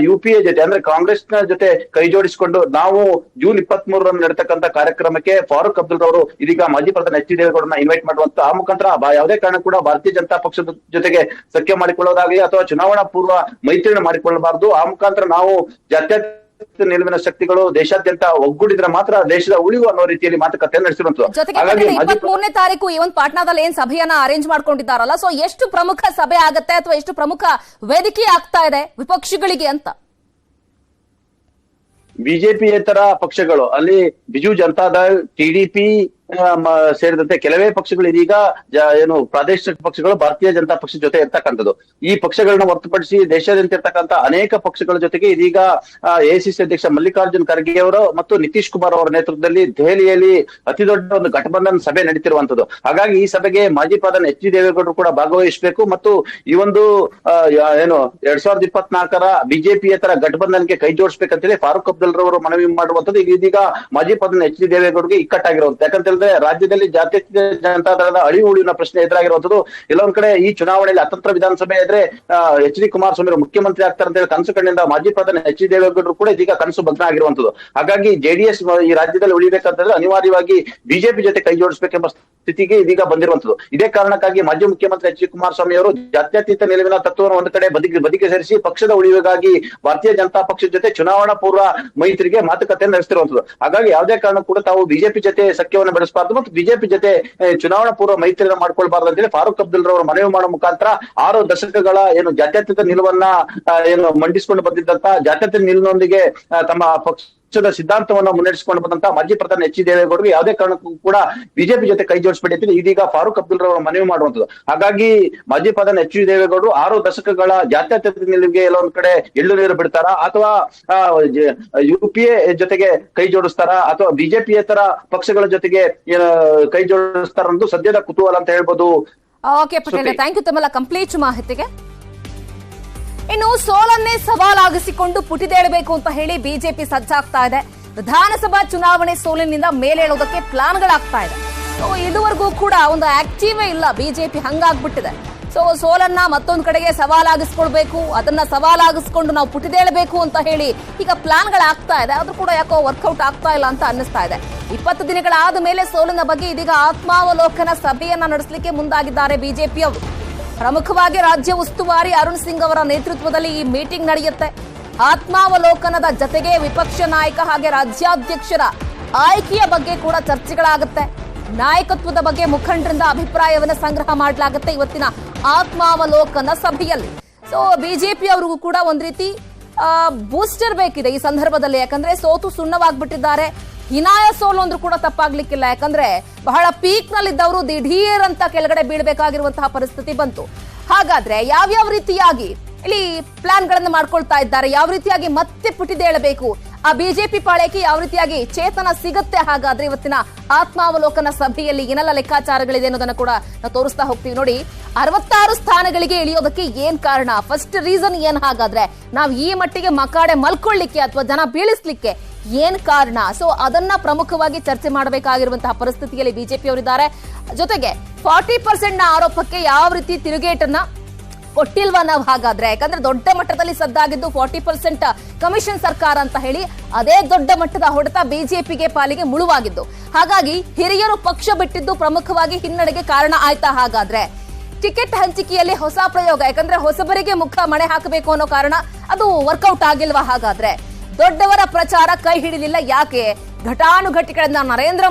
ಯುಪಿಎ ಜೊತೆ ಅಂದ್ರೆ ಕಾಂಗ್ರೆಸ್ ನ ಜೊತೆ ಕೈ ಜೋಡಿಸಿಕೊಂಡು ನಾವು ಜೂನ್ 23 ನಡೆತಕ್ಕಂಥ ಕಾರ್ಯಕ್ರಮಕ್ಕೆ ಫಾರೂಕ್ ಅಬ್ದುಲ್ ಅವರು ಇದೀಗ ಮಾಜಿ ಪ್ರಧಾನಿ ಎಚ್ ಡಿ ದೇವೇಗೌಡರನ್ನ ಇನ್ವೈಟ್ ಮಾಡುವಂತ ಆ ಮುಖಾಂತರ ಯಾವುದೇ ಕಾರಣ ಕೂಡ ಭಾರತೀಯ ಜನತಾ ಪಕ್ಷದ ಜೊತೆಗೆ ಸಖ್ಯ ಮಾಡಿಕೊಳ್ಳೋದಾಗಲಿ ಅಥವಾ ಚುನಾವಣಾ ಪೂರ್ವ ಮೈತ್ರಿಯನ್ನು ಮಾಡಿಕೊಳ್ಳಬಾರದು. ಆ ಮುಖಾಂತರ ನಾವು ಜಾತ್ಯತೀತ ನಿಲುವಿನ ಶಕ್ತಿಗಳು ದೇಶಾದ್ಯಂತ ಒಗ್ಗೂಡಿದ್ರೆ ಮಾತ್ರ ದೇಶದ ಉಳಿವು ಅನ್ನೋ ರೀತಿಯಲ್ಲಿ ಮಾತುಕತೆ ನಡೆಸಿರುವಂತದ್ದು. ಹಾಗಾಗಿ 23ನೇ ತಾರೀಕು ಈ ಒಂದು ಪಾಟ್ನಾದಲ್ಲಿ ಏನ್ ಸಭೆಯನ್ನ ಅರೇಂಜ್ ಮಾಡ್ಕೊಂಡಿದ್ದಾರಲ್ಲ, ಸೊ ಎಷ್ಟು ಪ್ರಮುಖ ಸಭೆ ಆಗತ್ತೆ ಅಥವಾ ಎಷ್ಟು ಪ್ರಮುಖ ವೇದಿಕೆ ಆಗ್ತಾ ಇದೆ ವಿಪಕ್ಷಗಳಿಗೆ ಅಂತ? ಬಿಜೆಪಿಯೇತರ ಪಕ್ಷಗಳು ಅಲ್ಲಿ ಬಿಜು ಜನತಾದಳ್, ಟಿಡಿಪಿ ಸೇರಿದಂತೆ ಕೆಲವೇ ಪಕ್ಷಗಳು ಇದೀಗ ಏನು ಪ್ರಾದೇಶಿಕ ಪಕ್ಷಗಳು ಭಾರತೀಯ ಜನತಾ ಪಕ್ಷದ ಜೊತೆ ಇರ್ತಕ್ಕಂಥದ್ದು. ಈ ಪಕ್ಷಗಳನ್ನ ಹೊರತುಪಡಿಸಿ ದೇಶಾದ್ಯಂತ ಇರ್ತಕ್ಕಂಥ ಅನೇಕ ಪಕ್ಷಗಳ ಜೊತೆಗೆ ಇದೀಗ ಎಐಸಿಸಿ ಅಧ್ಯಕ್ಷ ಮಲ್ಲಿಕಾರ್ಜುನ್ ಖರ್ಗೆ ಅವರು ಮತ್ತು ನಿತೀಶ್ ಕುಮಾರ್ ಅವರ ನೇತೃತ್ವದಲ್ಲಿ ದೆಹಲಿಯಲ್ಲಿ ಅತಿ ದೊಡ್ಡ ಒಂದು ಘಟಬಂಧನ್ ಸಭೆ ನಡೀತಿರುವಂತದ್ದು. ಹಾಗಾಗಿ ಈ ಸಭೆಗೆ ಮಾಜಿ ಪ್ರಧಾನಿ ಎಚ್ ಡಿ ದೇವೇಗೌಡರು ಕೂಡ ಭಾಗವಹಿಸಬೇಕು ಮತ್ತು ಈ ಒಂದು ಏನು 2024 ಬಿಜೆಪಿಯೇತರ ಘಟಬಂಧನ್ಗೆ ಕೈ ಜೋಡಿಸಬೇಕಂತೇಳಿ ಫಾರೂಕ್ ಅಬ್ದುಲ್ ರವರು ಮನವಿ ಮಾಡುವಂತದ್ದು ಇದೀಗ ಮಾಜಿ ಪ್ರಧಾನಿ ಎಚ್ ಡಿ ದೇವೇಗೌಡರಿಗೆ ಇಕ್ಕಟ್ಟಾಗಿರುವಂತ. ಯಾಕಂತ ರಾಜ್ಯದಲ್ಲಿ ಜಾತ್ಯತೀತ ಜನತಾದಳದ ಅಳಿವು ಉಳಿವಿನ ಪ್ರಶ್ನೆ ಎದುರಾಗಿರುವಂತದ್ದು. ಎಲ್ಲೊಂದ್ ಕಡೆ ಈ ಚುನಾವಣೆಯಲ್ಲಿ ಅತಂತ್ರ ವಿಧಾನಸಭೆ ಇದ್ರೆ ಎಚ್ ಡಿ ಕುಮಾರಸ್ವಾಮಿ ಮುಖ್ಯಮಂತ್ರಿ ಆಗ್ತಾರೆ ಅಂತ ಹೇಳಿ ಕನಸು ಕಂಡಿದ್ದ ಮಾಜಿ ಪ್ರಧಾನಿ ಎಚ್ ಡಿ ದೇವೇಗೌಡರು ಕೂಡ ಇದೀಗ ಕನಸು ಭಗ್ನ ಆಗಿರುವಂತದ್ದು. ಹಾಗಾಗಿ ಜೆಡಿಎಸ್ ಈ ರಾಜ್ಯದಲ್ಲಿ ಉಳಿಬೇಕಂತಂದ್ರೆ ಅನಿವಾರ್ಯವಾಗಿ ಬಿಜೆಪಿ ಜೊತೆ ಕೈ ಜೋಡಿಸಬೇಕೆಂಬ ಸ್ಥಿತಿಗೆ ಇದೀಗ ಬಂದಿರುವಂತದ್ದು. ಇದೇ ಕಾರಣಕ್ಕಾಗಿ ಮಾಜಿ ಮುಖ್ಯಮಂತ್ರಿ ಎಚ್ ಡಿ ಕುಮಾರಸ್ವಾಮಿ ಅವರು ಜಾತ್ಯತೀತ ನಿಲುವಿನ ತತ್ವವನ್ನು ಒಂದು ಕಡೆ ಬದಿಗೆ ಸೇರಿಸಿ ಪಕ್ಷದ ಉಳಿವಿಗಾಗಿ ಭಾರತೀಯ ಜನತಾ ಪಕ್ಷದ ಜೊತೆ ಚುನಾವಣಾ ಪೂರ್ವ ಮೈತ್ರಿಗೆ ಮಾತುಕತೆಯನ್ನು ನಡೆಸುತ್ತಿರುವಂತದ್ದು. ಹಾಗಾಗಿ ಯಾವುದೇ ಕಾರಣ ಕೂಡ ತಾವು ಬಿಜೆಪಿ ಜೊತೆ ಸಖ್ಯವನ್ನು ಬೆಳೆಸಬಾರದು ಮತ್ತು ಬಿಜೆಪಿ ಜೊತೆ ಚುನಾವಣಾ ಪೂರ್ವ ಮೈತ್ರಿಯನ್ನು ಮಾಡ್ಕೊಳ್ಬಾರ್ದು ಅಂತೇಳಿ ಫಾರೂಕ್ ಅಬ್ದುಲ್ ರವರು ಮನವಿ ಮಾಡುವ ಮುಖಾಂತರ 6 ದಶಕಗಳ ಏನು ಜಾತ್ಯತೀತ ನಿಲುವನ್ನ ಏನು ಮಂಡಿಸಿಕೊಂಡು ಬಂದಿದ್ದಂತ ಜಾತ್ಯತೀತ ನಿಲುವಿನೊಂದಿಗೆ ತಮ್ಮ ಪಕ್ಷದ ಸಿದ್ಧಾಂತವನ್ನು ಮುನ್ನಡೆಸಿಕೊಂಡು ಬಂದಂತ ಮಾಜಿ ಪ್ರಧಾನಿ ಎಚ್ ಡಿ ದೇವೇಗೌಡರು ಯಾವುದೇ ಕಾರಣಕ್ಕೂ ಕೂಡ ಬಿಜೆಪಿ ಜೊತೆ ಕೈ ಜೋಡಿಸಬೇಡಿ ಇದೀಗ ಫಾರೂಕ್ ಅಬ್ದುಲ್ ರವರು ಮನವಿ ಮಾಡುವಂತದ್ದು. ಹಾಗಾಗಿ ಮಾಜಿ ಪ್ರಧಾನಿ ಎಚ್ ಡಿ ದೇವೇಗೌಡರು 6 ದಶಕಗಳ ಜಾತ್ಯತೀತ ನಿಲುವಿಗೆ ಎಲ್ಲೊಂದ್ ಕಡೆ ಎಳ್ಳು ನೀರು ಬಿಡ್ತಾರ ಅಥವಾ ಯುಪಿಎ ಜೊತೆಗೆ ಕೈ ಜೋಡಿಸ್ತಾರ ಅಥವಾ ಬಿಜೆಪಿಯೇತರ ಪಕ್ಷಗಳ ಜೊತೆಗೆ ಕೈ ಜೋಡಿಸ್ತಾರ ಅನ್ನೋದು ಸದ್ಯದ ಕುತೂಹಲ ಅಂತ ಹೇಳ್ಬೋದು. ಓಕೆ ಪಟೇಲ್, ಥ್ಯಾಂಕ್ ಯು ತಮ್ಮೆಲ್ಲ ಕಂಪ್ಲೀಟ್ ಮಾಹಿತಿಗೆ. ಇನ್ನು ಸೋಲನ್ನೇ ಸವಾಲಾಗಿಸಿಕೊಂಡು ಪುಟಿದೇಳಬೇಕು ಅಂತ ಹೇಳಿ ಬಿಜೆಪಿ ಸಜ್ಜಾಗ್ತಾ ಇದೆ. ವಿಧಾನಸಭಾ ಚುನಾವಣೆ ಸೋಲಿನಿಂದ ಮೇಲೇಳೋದಕ್ಕೆ ಪ್ಲಾನ್ಗಳಾಗ್ತಾ ಇದೆ. ಇದುವರೆಗೂ ಕೂಡ ಒಂದು ಆಕ್ಟಿವೇ ಇಲ್ಲ ಬಿಜೆಪಿ, ಹಂಗಾಗ್ಬಿಟ್ಟಿದೆ. ಸೋಲನ್ನ ಮತ್ತೊಂದು ಕಡೆಗೆ ಸವಾಲಾಗಿಸ್ಕೊಳ್ಬೇಕು, ಅದನ್ನ ಸವಾಲಾಗಿಸ್ಕೊಂಡು ನಾವು ಪುಟಿದೇಳಬೇಕು ಅಂತ ಹೇಳಿ ಈಗ ಪ್ಲಾನ್ಗಳಾಗ್ತಾ ಇದೆ. ಆದ್ರೂ ಕೂಡ ಯಾಕೋ ವರ್ಕೌಟ್ ಆಗ್ತಾ ಇಲ್ಲ ಅಂತ ಅನ್ನಿಸ್ತಾ ಇದೆ. 20 ದಿನಗಳಾದ ಮೇಲೆ ಸೋಲಿನ ಬಗ್ಗೆ ಇದೀಗ ಆತ್ಮಾವಲೋಕನ ಸಭೆಯನ್ನ ನಡೆಸಲಿಕ್ಕೆ ಮುಂದಾಗಿದ್ದಾರೆ ಬಿಜೆಪಿಯವರು. ಪ್ರಮುಖವಾಗಿ ರಾಜ್ಯ ಉಸ್ತುವಾರಿ ಅರುಣ್ ಸಿಂಗ್ ಅವರ ನೇತೃತ್ವದಲ್ಲಿ ಈ ಮೀಟಿಂಗ್ ನಡೆಯುತ್ತೆ. ಆತ್ಮಾವಲೋಕನದ ಜತೆಗೆ ವಿಪಕ್ಷ ನಾಯಕ ಹಾಗೆ ರಾಜ್ಯಾಧ್ಯಕ್ಷರ ಆಯ್ಕೆಯ ಬಗ್ಗೆ ಕೂಡ ಚರ್ಚೆಗಳಾಗುತ್ತೆ. ನಾಯಕತ್ವದ ಬಗ್ಗೆ ಮುಖಂಡರಿಂದ ಅಭಿಪ್ರಾಯವನ್ನು ಸಂಗ್ರಹ ಮಾಡಲಾಗುತ್ತೆ ಇವತ್ತಿನ ಆತ್ಮಾವಲೋಕನ ಸಭೆಯಲ್ಲಿ. ಬಿಜೆಪಿ ಅವರಿಗೂ ಕೂಡ ಒಂದ್ ರೀತಿ ಬೂಸ್ಟರ್ ಬೇಕಿದೆ ಈ ಸಂದರ್ಭದಲ್ಲಿ. ಯಾಕಂದ್ರೆ ಸೋತು ಸುಣ್ಣವಾಗ್ಬಿಟ್ಟಿದ್ದಾರೆ. ಹಿನಾಯ ಸೋಲು ಅಂದ್ರೂ ಕೂಡ ತಪ್ಪಾಗ್ಲಿಕ್ಕಿಲ್ಲ. ಯಾಕಂದ್ರೆ ಬಹಳ ಪೀಕ್ ನಲ್ಲಿದ್ದವರು ದಿಢೀರ್ ಅಂತ ಕೆಳಗಡೆ ಬೀಳ್ಬೇಕಾಗಿರುವಂತಹ ಪರಿಸ್ಥಿತಿ ಬಂತು. ಹಾಗಾದ್ರೆ ಯಾವ್ಯಾವ ರೀತಿಯಾಗಿ ಇಲ್ಲಿ ಪ್ಲಾನ್ ಗಳನ್ನ ಮಾಡ್ಕೊಳ್ತಾ ಇದ್ದಾರೆ, ಯಾವ ರೀತಿಯಾಗಿ ಮತ್ತೆ ಪುಟಿದೇಳಬೇಕು, ಆ ಬಿಜೆಪಿ ಪಾಳಯಕ್ಕೆ ಯಾವ ರೀತಿಯಾಗಿ ಚೇತನ ಸಿಗುತ್ತೆ, ಹಾಗಾದ್ರೆ ಇವತ್ತಿನ ಆತ್ಮಾವಲೋಕನ ಸಭೆಯಲ್ಲಿ ಏನೆಲ್ಲ ಲೆಕ್ಕಾಚಾರಗಳಿದೆ ಅನ್ನೋದನ್ನ ಕೂಡ ನಾವು ತೋರಿಸ್ತಾ ಹೋಗ್ತೀವಿ. ನೋಡಿ, 66 ಸ್ಥಾನಗಳಿಗೆ ಇಳಿಯೋದಕ್ಕೆ ಏನ್ ಕಾರಣ, ಫಸ್ಟ್ ರೀಸನ್ ಏನ್, ಹಾಗಾದ್ರೆ ನಾವು ಈ ಮಟ್ಟಿಗೆ ಮಕಾಡೆ ಮಲ್ಕೊಳ್ಳಿಕ್ಕೆ ಅಥವಾ ಜನ ಬೀಳಿಸ್ಲಿಕ್ಕೆ ಏನ್ ಕಾರಣ? ಅದನ್ನ ಪ್ರಮುಖವಾಗಿ ಚರ್ಚೆ ಮಾಡಬೇಕಾಗಿರುವಂತಹ ಪರಿಸ್ಥಿತಿಯಲ್ಲಿ ಬಿಜೆಪಿ ಅವರಿದ್ದಾರೆ. ಜೊತೆಗೆ 40% ನ ಆರೋಪಕ್ಕೆ ಯಾವ ರೀತಿ ತಿರುಗೇಟನ್ನ ಕೊಟ್ಟಿಲ್ವಾ ನಾವು? ಹಾಗಾದ್ರೆ ಯಾಕಂದ್ರೆ ದೊಡ್ಡ ಮಟ್ಟದಲ್ಲಿ ಸದ್ದಾಗಿದ್ದು 40% ಕಮಿಷನ್ ಸರ್ಕಾರ ಅಂತ ಹೇಳಿ ಅದೇ ದೊಡ್ಡ ಮಟ್ಟದ ಹೊಡೆತ ಬಿಜೆಪಿಗೆ ಪಾಲಿಗೆ ಮುಳುವಾಗಿದ್ದು. ಹಾಗಾಗಿ ಹಿರಿಯರು ಪಕ್ಷ ಬಿಟ್ಟಿದ್ದು ಪ್ರಮುಖವಾಗಿ ಹಿನ್ನಡೆಗೆ ಕಾರಣ ಆಯ್ತಾ? ಹಾಗಾದ್ರೆ ಟಿಕೆಟ್ ಹಂಚಿಕೆಯಲ್ಲಿ ಹೊಸ ಪ್ರಯೋಗ, ಯಾಕಂದ್ರೆ ಹೊಸಬರಿಗೆ ಮುಖ ಮಣೆ ಹಾಕಬೇಕು ಅನ್ನೋ ಕಾರಣ ಅದು ವರ್ಕೌಟ್ ಆಗಿಲ್ವಾ? ಹಾಗಾದ್ರೆ ದೊಡ್ಡವರ ಪ್ರಚಾರ ಕೈ ಹಿಡಿಲಿಲ್ಲ ಯಾಕೆ? ಘಟಾನುಘಟಿಗಳನ್ನ ನರೇಂದ್ರ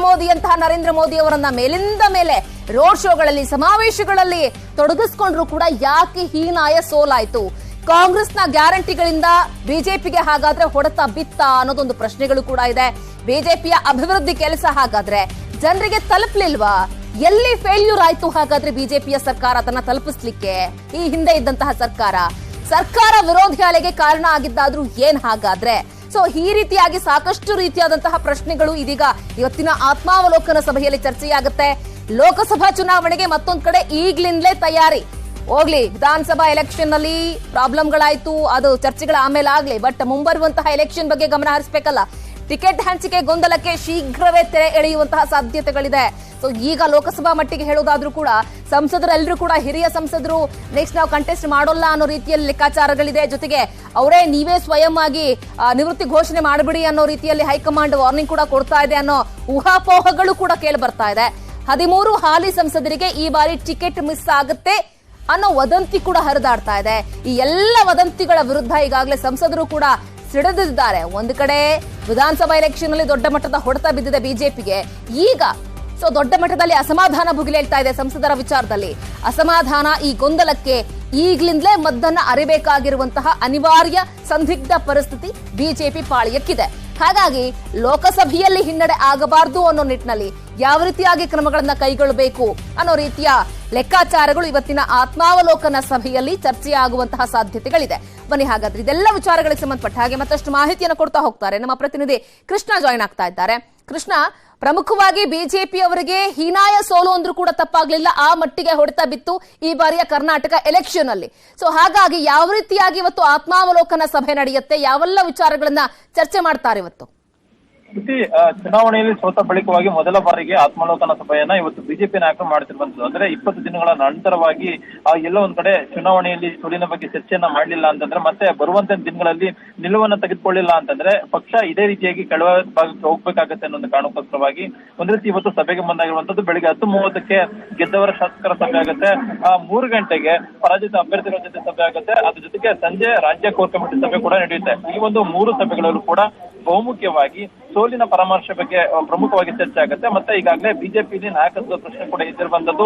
ಮೋದಿ ಅವರನ್ನ ಮೇಲಿಂದ ಮೇಲೆ ರೋಡ್ ಶೋಗಳಲ್ಲಿ ಸಮಾವೇಶಗಳಲ್ಲಿ ತೊಡಗಿಸ್ಕೊಂಡ್ರು ಕೂಡ ಯಾಕೆ ಹೀನಾಯ ಸೋಲಾಯ್ತು? ಕಾಂಗ್ರೆಸ್ನ ಗ್ಯಾರಂಟಿಗಳಿಂದ ಬಿಜೆಪಿಗೆ ಹಾಗಾದ್ರೆ ಹೊಡೆತ ಬಿತ್ತ ಅನ್ನೋದೊಂದು ಪ್ರಶ್ನೆಗಳು ಕೂಡ ಇದೆ. ಬಿಜೆಪಿಯ ಅಭಿವೃದ್ಧಿ ಕೆಲಸ ಹಾಗಾದ್ರೆ ಜನರಿಗೆ ತಲುಪಲಿಲ್ವಾ? ಎಲ್ಲಿ ಫೇಲ್ಯೂರ್ ಆಯ್ತು ಹಾಗಾದ್ರೆ ಬಿಜೆಪಿಯ ಸರ್ಕಾರ ಅದನ್ನ ತಲುಪಿಸ್ಲಿಕ್ಕೆ? ಈ ಹಿಂದೆ ಇದ್ದಂತಹ ಸರ್ಕಾರ ವಿರೋಧಿ ಅಲೆಗೆ ಕಾರಣ ಆಗಿದ್ದಾದ್ರೂ ಏನ್ ಹಾಗಾದ್ರೆ? ಈ ರೀತಿಯಾಗಿ ಸಾಕಷ್ಟು ರೀತಿಯಾದಂತಹ ಪ್ರಶ್ನೆಗಳು ಇದೀಗ ಇವತ್ತಿನ ಆತ್ಮಾವಲೋಕನ ಸಭೆಯಲ್ಲಿ ಚರ್ಚೆಯಾಗುತ್ತೆ. ಲೋಕಸಭಾ ಚುನಾವಣೆಗೆ ಮತ್ತೊಂದ್ ಕಡೆ ಈಗ್ಲಿಂದಲೇ ತಯಾರಿ. ಹೋಗ್ಲಿ, ವಿಧಾನಸಭಾ ಎಲೆಕ್ಷನ್ ನಲ್ಲಿ ಪ್ರಾಬ್ಲಮ್ಗಳಾಯ್ತು, ಅದು ಚರ್ಚೆಗಳ ಆಮೇಲೆ ಆಗ್ಲಿ, ಬಟ್ ಮುಂಬರುವಂತಹ ಎಲೆಕ್ಷನ್ ಬಗ್ಗೆ ಗಮನ ಹರಿಸಬೇಕಲ್ಲ. ಟಿಕೆಟ್ ಹಂಚಿಕೆ ಗೊಂದಲಕ್ಕೆ ಶೀಘ್ರವೇ ತೆರೆ ಎಳೆಯುವಂತಹ ಸಾಧ್ಯತೆಗಳಿದೆ. ಸೊ ಈಗ ಲೋಕಸಭಾ ಮಟ್ಟಿಗೆ ಹೇಳೋದಾದ್ರೂ ಕೂಡ ಸಂಸದರೆಲ್ಲರೂ ಕೂಡ ಹಿರಿಯ ಸಂಸದರು ನೆಕ್ಸ್ಟ್ ನಾವು ಕಂಟೆಸ್ಟ್ ಮಾಡೋಲ್ಲ ಅನ್ನೋ ರೀತಿಯಲ್ಲಿ ಲೆಕ್ಕಾಚಾರಗಳಿದೆ. ಜೊತೆಗೆ ಅವರೇ ನೀವೇ ಸ್ವಯಂ ಆಗಿ ನಿವೃತ್ತಿ ಘೋಷಣೆ ಮಾಡಬಿಡಿ ಅನ್ನೋ ರೀತಿಯಲ್ಲಿ ಹೈಕಮಾಂಡ್ ವಾರ್ನಿಂಗ್ ಕೂಡ ಕೊಡ್ತಾ ಇದೆ ಅನ್ನೋ ಊಹಾಪೋಹಗಳು ಕೂಡ ಕೇಳಿ ಬರ್ತಾ ಇದೆ. 13 ಹಾಲಿ ಸಂಸದರಿಗೆ ಈ ಬಾರಿ ಟಿಕೆಟ್ ಮಿಸ್ ಆಗುತ್ತೆ ಅನ್ನೋ ವದಂತಿ ಕೂಡ ಹರಿದಾಡ್ತಾ ಇದೆ. ಈ ಎಲ್ಲ ವದಂತಿಗಳ ವಿರುದ್ಧ ಈಗಾಗಲೇ ಸಂಸದರು ಕೂಡ ಸಿಡಿದಿದ್ದಾರೆ. ಒಂದು ಕಡೆ ವಿಧಾನಸಭಾ ಎಲೆಕ್ಷನ್ ಅಲ್ಲಿ ದೊಡ್ಡ ಮಟ್ಟದ ಹೊಡೆತ ಬಿದ್ದಿದೆ ಬಿಜೆಪಿಗೆ. ಈಗ ದೊಡ್ಡ ಮಟ್ಟದಲ್ಲಿ ಅಸಮಾಧಾನ ಭುಗಿಲೇಳ್ತಾ ಇದೆ ಸಂಸದರ ವಿಚಾರದಲ್ಲಿ. ಅಸಮಾಧಾನ, ಈ ಗೊಂದಲಕ್ಕೆ ಈಗ್ಲಿಂದಲೇ ಮದ್ದನ್ನ ಅರಿಬೇಕಾಗಿರುವಂತಹ ಅನಿವಾರ್ಯ ಸಂದಿಗ್ಧ ಪರಿಸ್ಥಿತಿ ಬಿಜೆಪಿ ಪಾಳ್ಯಕ್ಕಿದೆ. ಹಾಗಾಗಿ ಲೋಕಸಭೆಯಲ್ಲಿ ಹಿನ್ನಡೆ ಆಗಬಾರದು ಅನ್ನೋ ನಿಟ್ಟಿನಲ್ಲಿ ಯಾವ ರೀತಿಯಾಗಿ ಕ್ರಮಗಳನ್ನ ಕೈಗೊಳ್ಳಬೇಕು ಅನ್ನೋ ರೀತಿಯ ಲೆಕ್ಕಾಚಾರಗಳು ಇವತ್ತಿನ ಆತ್ಮಾವಲೋಕನ ಸಭೆಯಲ್ಲಿ ಚರ್ಚೆಯಾಗುವಂತಹ ಸಾಧ್ಯತೆಗಳಿದೆ. ಬನ್ನಿ ಹಾಗಾದ್ರೆ ಇದೆಲ್ಲ ವಿಚಾರಗಳಿಗೆ ಸಂಬಂಧಪಟ್ಟ ಹಾಗೆ ಮತ್ತಷ್ಟು ಮಾಹಿತಿಯನ್ನು ಕೊಡ್ತಾ ಹೋಗ್ತಾರೆ ನಮ್ಮ ಪ್ರತಿನಿಧಿ ಕೃಷ್ಣ ಜಾಯಿನ್ ಆಗ್ತಾ ಇದ್ದಾರೆ. ಕೃಷ್ಣ, ಪ್ರಮುಖವಾಗಿ ಬಿಜೆಪಿ ಅವರಿಗೆ ಹೀನಾಯ ಸೋಲು ಅಂದ್ರೂ ಕೂಡ ತಪ್ಪಾಗ್ಲಿಲ್ಲ, ಆ ಮಟ್ಟಿಗೆ ಹೊಡೆತ ಬಿತ್ತು ಈ ಬಾರಿಯ ಕರ್ನಾಟಕ ಎಲೆಕ್ಷನ್ ಅಲ್ಲಿ. ಸೊ ಹಾಗಾಗಿ ಯಾವ ರೀತಿಯಾಗಿ ಇವತ್ತು ಆತ್ಮಾವಲೋಕನ ಸಭೆ ನಡೆಯುತ್ತೆ, ಯಾವೆಲ್ಲ ವಿಚಾರಗಳನ್ನ ಚರ್ಚೆ ಮಾಡ್ತಾರೆ ಇವತ್ತು? ಚುನಾವಣೆಯಲ್ಲಿ ಸೋತ ಬಳಿಕವಾಗಿ ಮೊದಲ ಬಾರಿಗೆ ಆತ್ಮಾವಲೋಕನ ಸಭೆಯನ್ನ ಇವತ್ತು ಬಿಜೆಪಿ ನಾಯಕರು ಮಾಡುತ್ತಿರುವಂತದ್ದು. ಅಂದ್ರೆ 20 ದಿನಗಳ ನಂತರವಾಗಿ ಎಲ್ಲೋ ಒಂದ್ ಕಡೆ ಚುನಾವಣೆಯಲ್ಲಿ ಸೋಲಿನ ಬಗ್ಗೆ ಚರ್ಚೆಯನ್ನ ಮಾಡಲಿಲ್ಲ ಅಂತಂದ್ರೆ, ಮತ್ತೆ ಬರುವಂತ ದಿನಗಳಲ್ಲಿ ನಿಲುವನ್ನ ತೆಗೆದುಕೊಳ್ಳಿಲ್ಲ ಅಂತಂದ್ರೆ ಪಕ್ಷ ಇದೇ ರೀತಿಯಾಗಿ ಕೆಳವ ಭಾಗಕ್ಕೆ ಹೋಗ್ಬೇಕಾಗತ್ತೆ ಅನ್ನೋ ಕಾರಣಕ್ಕೋಸ್ಕರವಾಗಿ ಒಂದ್ ರೀತಿ ಇವತ್ತು ಸಭೆಗೆ ಬಂದಾಗಿರುವಂತದ್ದು. ಬೆಳಿಗ್ಗೆ 10:30ಕ್ಕೆ ಗೆದ್ದವರ ಶಾಸಕರ ಸಭೆ ಆಗುತ್ತೆ, 3 ಗಂಟೆಗೆ ಪರಾಜಿತ ಅಭ್ಯರ್ಥಿಗಳ ಜೊತೆ ಸಭೆ ಆಗುತ್ತೆ, ಅದ್ರ ಜೊತೆಗೆ ಸಂಜೆ ರಾಜ್ಯ ಕೋರ್ ಕಮಿಟಿ ಸಭೆ ಕೂಡ ನಡೆಯುತ್ತೆ. ಈ ಒಂದು 3 ಸಭೆಗಳಲ್ಲೂ ಕೂಡ ಬಹುಮುಖ್ಯವಾಗಿ ಸೋಲಿನ ಪರಾಮರ್ಶೆ ಬಗ್ಗೆ ಪ್ರಮುಖವಾಗಿ ಚರ್ಚೆ ಆಗುತ್ತೆ. ಮತ್ತೆ ಈಗಾಗಲೇ ಬಿಜೆಪಿಯಲ್ಲಿ ನಾಯಕತ್ವದ ಪ್ರಶ್ನೆ ಕೂಡ ಇದ್ದಿರುವಂತದ್ದು.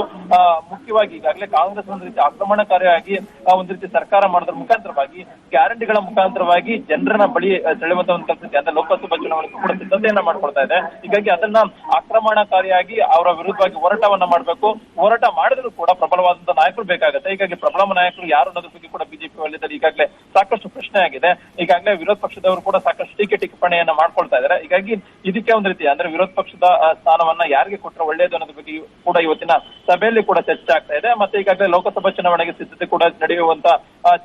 ಮುಖ್ಯವಾಗಿ ಈಗಾಗಲೇ ಕಾಂಗ್ರೆಸ್ ಒಂದು ರೀತಿ ಆಕ್ರಮಣಕಾರಿಯಾಗಿ ಒಂದ್ ರೀತಿ ಸರ್ಕಾರ ಮಾಡೋದ್ರ ಮುಖಾಂತರವಾಗಿ, ಗ್ಯಾರಂಟಿಗಳ ಮುಖಾಂತರವಾಗಿ ಜನರನ್ನ ಬಳಿ ಸೆಳೆಯುವಂತ ಒಂದು ಪರಿಸ್ಥಿತಿ ಅಂದ್ರೆ ಲೋಕಸಭಾ ಚುನಾವಣೆಗೂ ಕೂಡ ಸಿದ್ಧತೆಯನ್ನ ಮಾಡ್ಕೊಳ್ತಾ ಇದೆ. ಹೀಗಾಗಿ ಅದನ್ನ ಆಕ್ರಮಣಕಾರಿಯಾಗಿ ಅವರ ವಿರುದ್ಧವಾಗಿ ಹೋರಾಟವನ್ನ ಮಾಡಬೇಕು. ಹೋರಾಟ ಮಾಡಿದ್ರು ಕೂಡ ಪ್ರಬಲವಾದಂತಹ ನಾಯಕರು ಬೇಕಾಗುತ್ತೆ. ಹೀಗಾಗಿ ಪ್ರಬಲ ನಾಯಕರು ಯಾರು ಅನ್ನೋದ್ರ ಬಗ್ಗೆ ಕೂಡ ಬಿಜೆಪಿ ವಲಯದಲ್ಲಿ ಈಗಾಗಲೇ ಸಾಕಷ್ಟು ಪ್ರಶ್ನೆ ಆಗಿದೆ. ಈಗಾಗಲೇ ವಿರೋಧ ಪಕ್ಷದವರು ಕೂಡ ಸಾಕಷ್ಟು ಟೀಕೆ ಟಿಪ್ಪಣಿಯನ್ನ ಮಾಡ್ಕೊಳ್ತಾ ಇದ್ದಾರೆ. ಹೀಗಾಗಿ ಇದಕ್ಕೆ ಒಂದ್ ರೀತಿ ಅಂದ್ರೆ ವಿರೋಧ ಪಕ್ಷದ ಸ್ಥಾನವನ್ನ ಯಾರಿಗೆ ಕೊಟ್ಟರೆ ಒಳ್ಳೇದು ಅನ್ನೋದ್ರ ಬಗ್ಗೆ ಕೂಡ ಇವತ್ತಿನ ಸಭೆಯಲ್ಲಿ ಕೂಡ ಚರ್ಚೆ ಆಗ್ತಾ ಇದೆ. ಮತ್ತೆ ಈಗಾಗಲೇ ಲೋಕಸಭಾ ಚುನಾವಣೆಗೆ ಸಿದ್ಧತೆ ಕೂಡ ನಡೆಯುವಂತ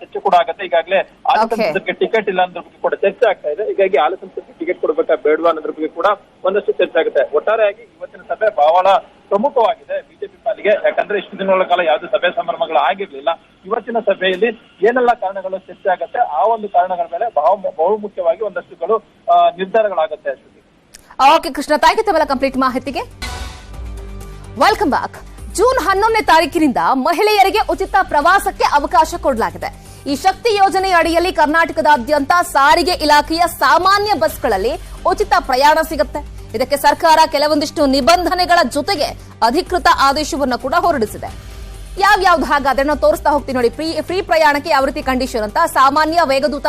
ಚರ್ಚೆ ಕೂಡ ಆಗುತ್ತೆ. ಈಗಾಗಲೇ ಹಾಲಿ ಸಂಸದರಿಗೆ ಟಿಕೆಟ್ ಇಲ್ಲ ಅನ್ನೋದ್ರ ಬಗ್ಗೆ ಕೂಡ ಚರ್ಚೆ ಆಗ್ತಾ ಇದೆ. ಹೀಗಾಗಿ ಹಾಲಿ ಸಂಸದರಿಗೆ ಟಿಕೆಟ್ ಕೊಡಬೇಕಾ ಬೇಡವಾ ಅನ್ನೋದ್ರ ಬಗ್ಗೆ ಕೂಡ ಒಂದಷ್ಟು ಚರ್ಚೆ ಆಗುತ್ತೆ. ಒಟ್ಟಾರೆಯಾಗಿ ಇವತ್ತಿನ ಸಭೆ ಬಹಳ ಪ್ರಮುಖವಾಗಿದೆ ಬಿಜೆಪಿ ಪಾಲಿಗೆ. ಯಾಕಂದ್ರೆ ಇಷ್ಟು ದಿನಗಳ ಕಾಲ ಯಾವುದೇ ಸಭೆ ಸಮಾರಂಭಗಳು ಆಗಿರ್ಲಿಲ್ಲ. ಇವತ್ತಿನ ಸಭೆಯಲ್ಲಿ ಏನೆಲ್ಲ ಕಾರಣಗಳು ಚರ್ಚೆ ಆಗುತ್ತೆ, ಆ ಒಂದು ಕಾರಣಗಳ ಮೇಲೆ ಬಹುಮುಖ್ಯವಾಗಿ ಒಂದಷ್ಟುಗಳು ನಿರ್ಧಾರಗಳಾಗುತ್ತೆ. ಓಕೆ ಕೃಷ್ಣ, ಥ್ಯಾಂಕ್ ಯು ತಮ್ಮ ಕಂಪ್ಲೀಟ್ ಮಾಹಿತಿಗೆ. Welcome back. ಜೂನ್ 11ನೇ ತಾರೀಕಿನಿಂದ ಮಹಿಳೆಯರಿಗೆ ಉಚಿತ ಪ್ರವಾಸಕ್ಕೆ ಅವಕಾಶ ಕೊಡಲಾಗಿದೆ. ಈ ಶಕ್ತಿ ಯೋಜನೆ ಅಡಿಯಲ್ಲಿ ಕರ್ನಾಟಕದಾದ್ಯಂತ ಸಾರಿಗೆ ಇಲಾಖೆಯ ಸಾಮಾನ್ಯ ಬಸ್ಗಳಲ್ಲಿ ಉಚಿತ ಪ್ರಯಾಣ ಸಿಗುತ್ತೆ. ಇದಕ್ಕೆ ಸರ್ಕಾರ ಕೆಲವೊಂದಿಷ್ಟು ನಿಬಂಧನೆಗಳ ಜೊತೆಗೆ ಅಧಿಕೃತ ಆದೇಶವನ್ನು ಕೂಡ ಹೊರಡಿಸಿದೆ. ಯಾವ್ಯಾವ್ದು ಹಾಗಾದ್ರೆ ನಾವು ತೋರಿಸ್ತಾ ಹೋಗ್ತೀವಿ ನೋಡಿ. ಫ್ರೀ ಪ್ರಯಾಣಕ್ಕೆ ಯಾವ ರೀತಿ ಕಂಡೀಷನ್ ಅಂತ. ಸಾಮಾನ್ಯ ವೇಗದೂತ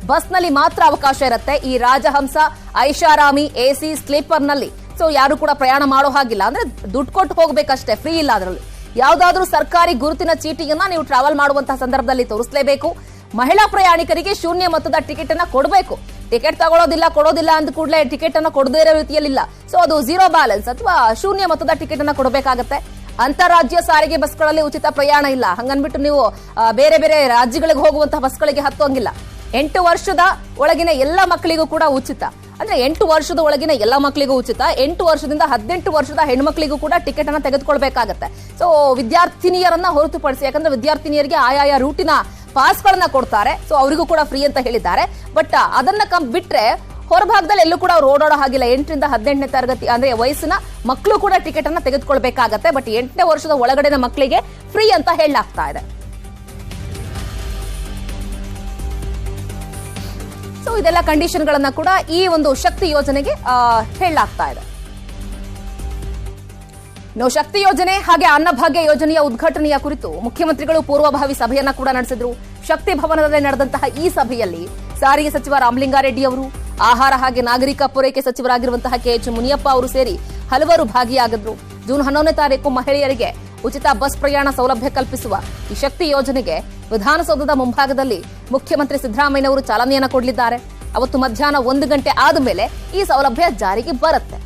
ಬಸ್ನಲ್ಲಿ ಮಾತ್ರ ಅವಕಾಶ ಇರುತ್ತೆ. ಈ ರಾಜಹಂಸ, ಐಷಾರಾಮಿ, ಎಸಿ, ಸ್ಲೀಪರ್ ನಲ್ಲಿ ಸೊ ಯಾರು ಕೂಡ ಪ್ರಯಾಣ ಮಾಡೋ ಹಾಗಿಲ್ಲ. ಅಂದ್ರೆ ದುಡ್ಡು ಕೊಟ್ಟು ಹೋಗ್ಬೇಕಷ್ಟೇ, ಫ್ರೀ ಇಲ್ಲ. ಅದರಲ್ಲಿ ಯಾವ್ದಾದ್ರೂ ಸರ್ಕಾರಿ ಗುರುತಿನ ಚೀಟಿಯನ್ನ ನೀವು ಟ್ರಾವೆಲ್ ಮಾಡುವಂತಹ ಸಂದರ್ಭದಲ್ಲಿ ತೋರಿಸಲೇಬೇಕು. ಮಹಿಳಾ ಪ್ರಯಾಣಿಕರಿಗೆ ಶೂನ್ಯ ಮೊತ್ತದ ಟಿಕೆಟ್ ಅನ್ನ ಕೊಡಬೇಕು. ಟಿಕೆಟ್ ಕೊಡೋದಿಲ್ಲ ಅಂದ ಕೂಡಲೇ ಟಿಕೆಟ್ ಅನ್ನ ಕೊಡದೇ ಇರೋ ರೀತಿಯಲ್ಲಿಲ್ಲ. ಸೊ ಅದು ಝೀರೋ ಬ್ಯಾಲೆನ್ಸ್ ಅಥವಾ ಶೂನ್ಯ ಮೊತ್ತದ ಟಿಕೆಟ್ ಅನ್ನ ಕೊಡಬೇಕಾಗತ್ತೆ. ಅಂತಾರಾಜ್ಯ ಸಾರಿಗೆ ಬಸ್ಗಳಲ್ಲಿ ಉಚಿತ ಪ್ರಯಾಣ ಇಲ್ಲ. ಹಂಗನ್ಬಿಟ್ಟು ನೀವು ಬೇರೆ ಬೇರೆ ರಾಜ್ಯಗಳಿಗೆ ಹೋಗುವಂತಹ ಬಸ್ಗಳಿಗೆ ಹತ್ತೋಂಗಿಲ್ಲ. 8 ವರ್ಷದ ಒಳಗಿನ ಎಲ್ಲ ಮಕ್ಕಳಿಗೂ ಕೂಡ ಉಚಿತ. ಅಂದ್ರೆ 8 ವರ್ಷದ ಒಳಗಿನ ಎಲ್ಲ ಮಕ್ಕಳಿಗೂ ಉಚಿತ. 8 ವರ್ಷದಿಂದ 18 ವರ್ಷದ ಹೆಣ್ಮಕ್ಳಿಗೂ ಕೂಡ ಟಿಕೆಟ್ ಅನ್ನ ತೆಗೆದುಕೊಳ್ಬೇಕಾಗತ್ತೆ. ಸೊ ವಿದ್ಯಾರ್ಥಿನಿಯರನ್ನ ಹೊರತುಪಡಿಸಿ, ಯಾಕಂದ್ರೆ ವಿದ್ಯಾರ್ಥಿನಿಯರಿಗೆ ಆಯಾಯ ರೂಟಿನ ಪಾಸ್ಗಳನ್ನ ಕೊಡ್ತಾರೆ. ಸೊ ಅವರಿಗೂ ಕೂಡ ಫ್ರೀ ಅಂತ ಹೇಳಿದ್ದಾರೆ. ಬಟ್ ಅದನ್ನ ಬಿಟ್ರೆ ಹೊರಭಾಗದಲ್ಲಿ ಎಲ್ಲೂ ಕೂಡ ಅವ್ರು ಓಡಾಡೋ ಹಾಗಿಲ್ಲ. 8ರಿಂದ 18ನೇ ತರಗತಿ ಅಂದ್ರೆ ವಯಸ್ಸಿನ ಮಕ್ಕಳು ಕೂಡ ಟಿಕೆಟ್ ಅನ್ನ ತೆಗೆದುಕೊಳ್ಬೇಕಾಗತ್ತೆ. ಬಟ್ 8ನೇ ವರ್ಷದ ಒಳಗಡೆನ ಮಕ್ಕಳಿಗೆ ಫ್ರೀ ಅಂತ ಹೇಳಲಾಗ್ತಾ ಇದೆ. ಸೊ ಇದೆಲ್ಲ ಕಂಡೀಷನ್ ಗಳನ್ನ ಕೂಡ ಈ ಒಂದು ಶಕ್ತಿ ಯೋಜನೆಗೆ ಹೇಳಲಾಗ್ತಾ ಇದೆ. ಶಕ್ತಿ ಯೋಜನೆ ಹಾಗೆ ಅನ್ನಭಾಗ್ಯ ಯೋಜನೆಯ ಉದ್ಘಾಟನೆಯ ಕುರಿತು ಮುಖ್ಯಮಂತ್ರಿಗಳು ಪೂರ್ವಭಾವಿ ಸಭೆಯನ್ನ ಕೂಡ ನಡೆಸಿದ್ರು. ಶಕ್ತಿ ಭವನದಲ್ಲಿ ನಡೆದಂತಹ ಈ ಸಭೆಯಲ್ಲಿ ಸಾರಿಗೆ ಸಚಿವ ರಾಮಲಿಂಗಾರೆಡ್ಡಿ ಅವರು, ಆಹಾರ ಹಾಗೆ ನಾಗರಿಕ ಪೂರೈಕೆ ಸಚಿವರಾಗಿರುವಂತಹ ಕೆಎಚ್ ಮುನಿಯಪ್ಪ ಅವರು ಸೇರಿ ಹಲವರು ಭಾಗಿಯಾಗಿದ್ರು. ಜೂನ್ 11ನೇ ತಾರೀಕು ಮಹಿಳೆಯರಿಗೆ ಉಚಿತ ಬಸ್ ಪ್ರಯಾಣ ಸೌಲಭ್ಯ ಕಲ್ಪಿಸುವ ಈ ಶಕ್ತಿ ಯೋಜನೆಗೆ ವಿಧಾನಸೌಧದ ಮುಂಭಾಗದಲ್ಲಿ ಮುಖ್ಯಮಂತ್ರಿ ಸಿದ್ದರಾಮಯ್ಯನವರು ಚಾಲನೆಯನ್ನ ಕೊಡಲಿದ್ದಾರೆ. ಅವತ್ತು ಮಧ್ಯಾಹ್ನ 1 ಗಂಟೆ ಆದ ಮೇಲೆ ಈ ಸೌಲಭ್ಯ ಜಾರಿಗೆ ಬರುತ್ತೆ.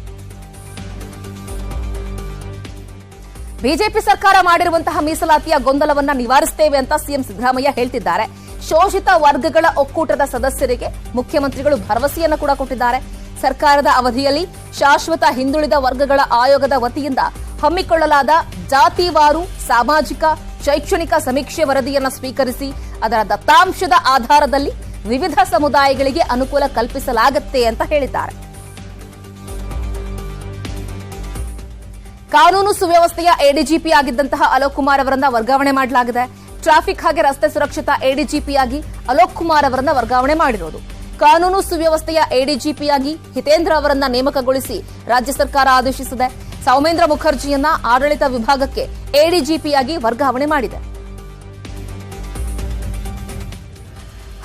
ಬಿಜೆಪಿ ಸರ್ಕಾರ ಮಾಡಿರುವಂತಹ ಮೀಸಲಾತಿಯ ಗೊಂದಲವನ್ನ ನಿವಾರಿಸುತ್ತೇವೆ ಅಂತ ಸಿಎಂ ಸಿದ್ದರಾಮಯ್ಯ ಹೇಳ್ತಿದ್ದಾರೆ. ಶೋಷಿತ ವರ್ಗಗಳ ಒಕ್ಕೂಟದ ಸದಸ್ಯರಿಗೆ ಮುಖ್ಯಮಂತ್ರಿಗಳು ಭರವಸೆಯನ್ನು ಕೂಡ ಕೊಟ್ಟಿದ್ದಾರೆ. ಸರ್ಕಾರದ ಅವಧಿಯಲ್ಲಿ ಶಾಶ್ವತ ಹಿಂದುಳಿದ ವರ್ಗಗಳ ಆಯೋಗದ ವತಿಯಿಂದ ಹಮ್ಮಿಕೊಳ್ಳಲಾದ ಜಾತಿವಾರು ಸಾಮಾಜಿಕ ಶೈಕ್ಷಣಿಕ ಸಮೀಕ್ಷೆ ವರದಿಯನ್ನು ಸ್ವೀಕರಿಸಿ ಅದರ ದತ್ತಾಂಶದ ಆಧಾರದಲ್ಲಿ ವಿವಿಧ ಸಮುದಾಯಗಳಿಗೆ ಅನುಕೂಲ ಕಲ್ಪಿಸಲಾಗುತ್ತೆ ಅಂತ ಹೇಳಿದ್ದಾರೆ. ಕಾನೂನು ಸುವ್ಯವಸ್ಥೆಯ ಎಡಿಜಿಪಿ ಆಗಿದ್ದಂತಹ ಅಲೋಕ್ ಕುಮಾರ್ ಅವರನ್ನ ವರ್ಗಾವಣೆ ಮಾಡಲಾಗಿದೆ. ಟ್ರಾಫಿಕ್ ಹಾಗೆ ರಸ್ತೆ ಸುರಕ್ಷತಾ ಎಡಿಜಿಪಿಯಾಗಿ ಅಲೋಕ್ ಕುಮಾರ್ ಅವರನ್ನ ವರ್ಗಾವಣೆ ಮಾಡಿರೋದು. ಕಾನೂನು ಸುವ್ಯವಸ್ಥೆಯ ಎಡಿಜಿಪಿಯಾಗಿ ಹಿತೇಂದ್ರ ಅವರನ್ನ ನೇಮಕಗೊಳಿಸಿ ರಾಜ್ಯ ಸರ್ಕಾರ ಆದೇಶಿಸಿದೆ. ಸೌಮೇಂದ್ರ ಮುಖರ್ಜಿಯನ್ನ ಆಡಳಿತ ವಿಭಾಗಕ್ಕೆ ಎಡಿಜಿಪಿಯಾಗಿ ವರ್ಗಾವಣೆ ಮಾಡಿದೆ.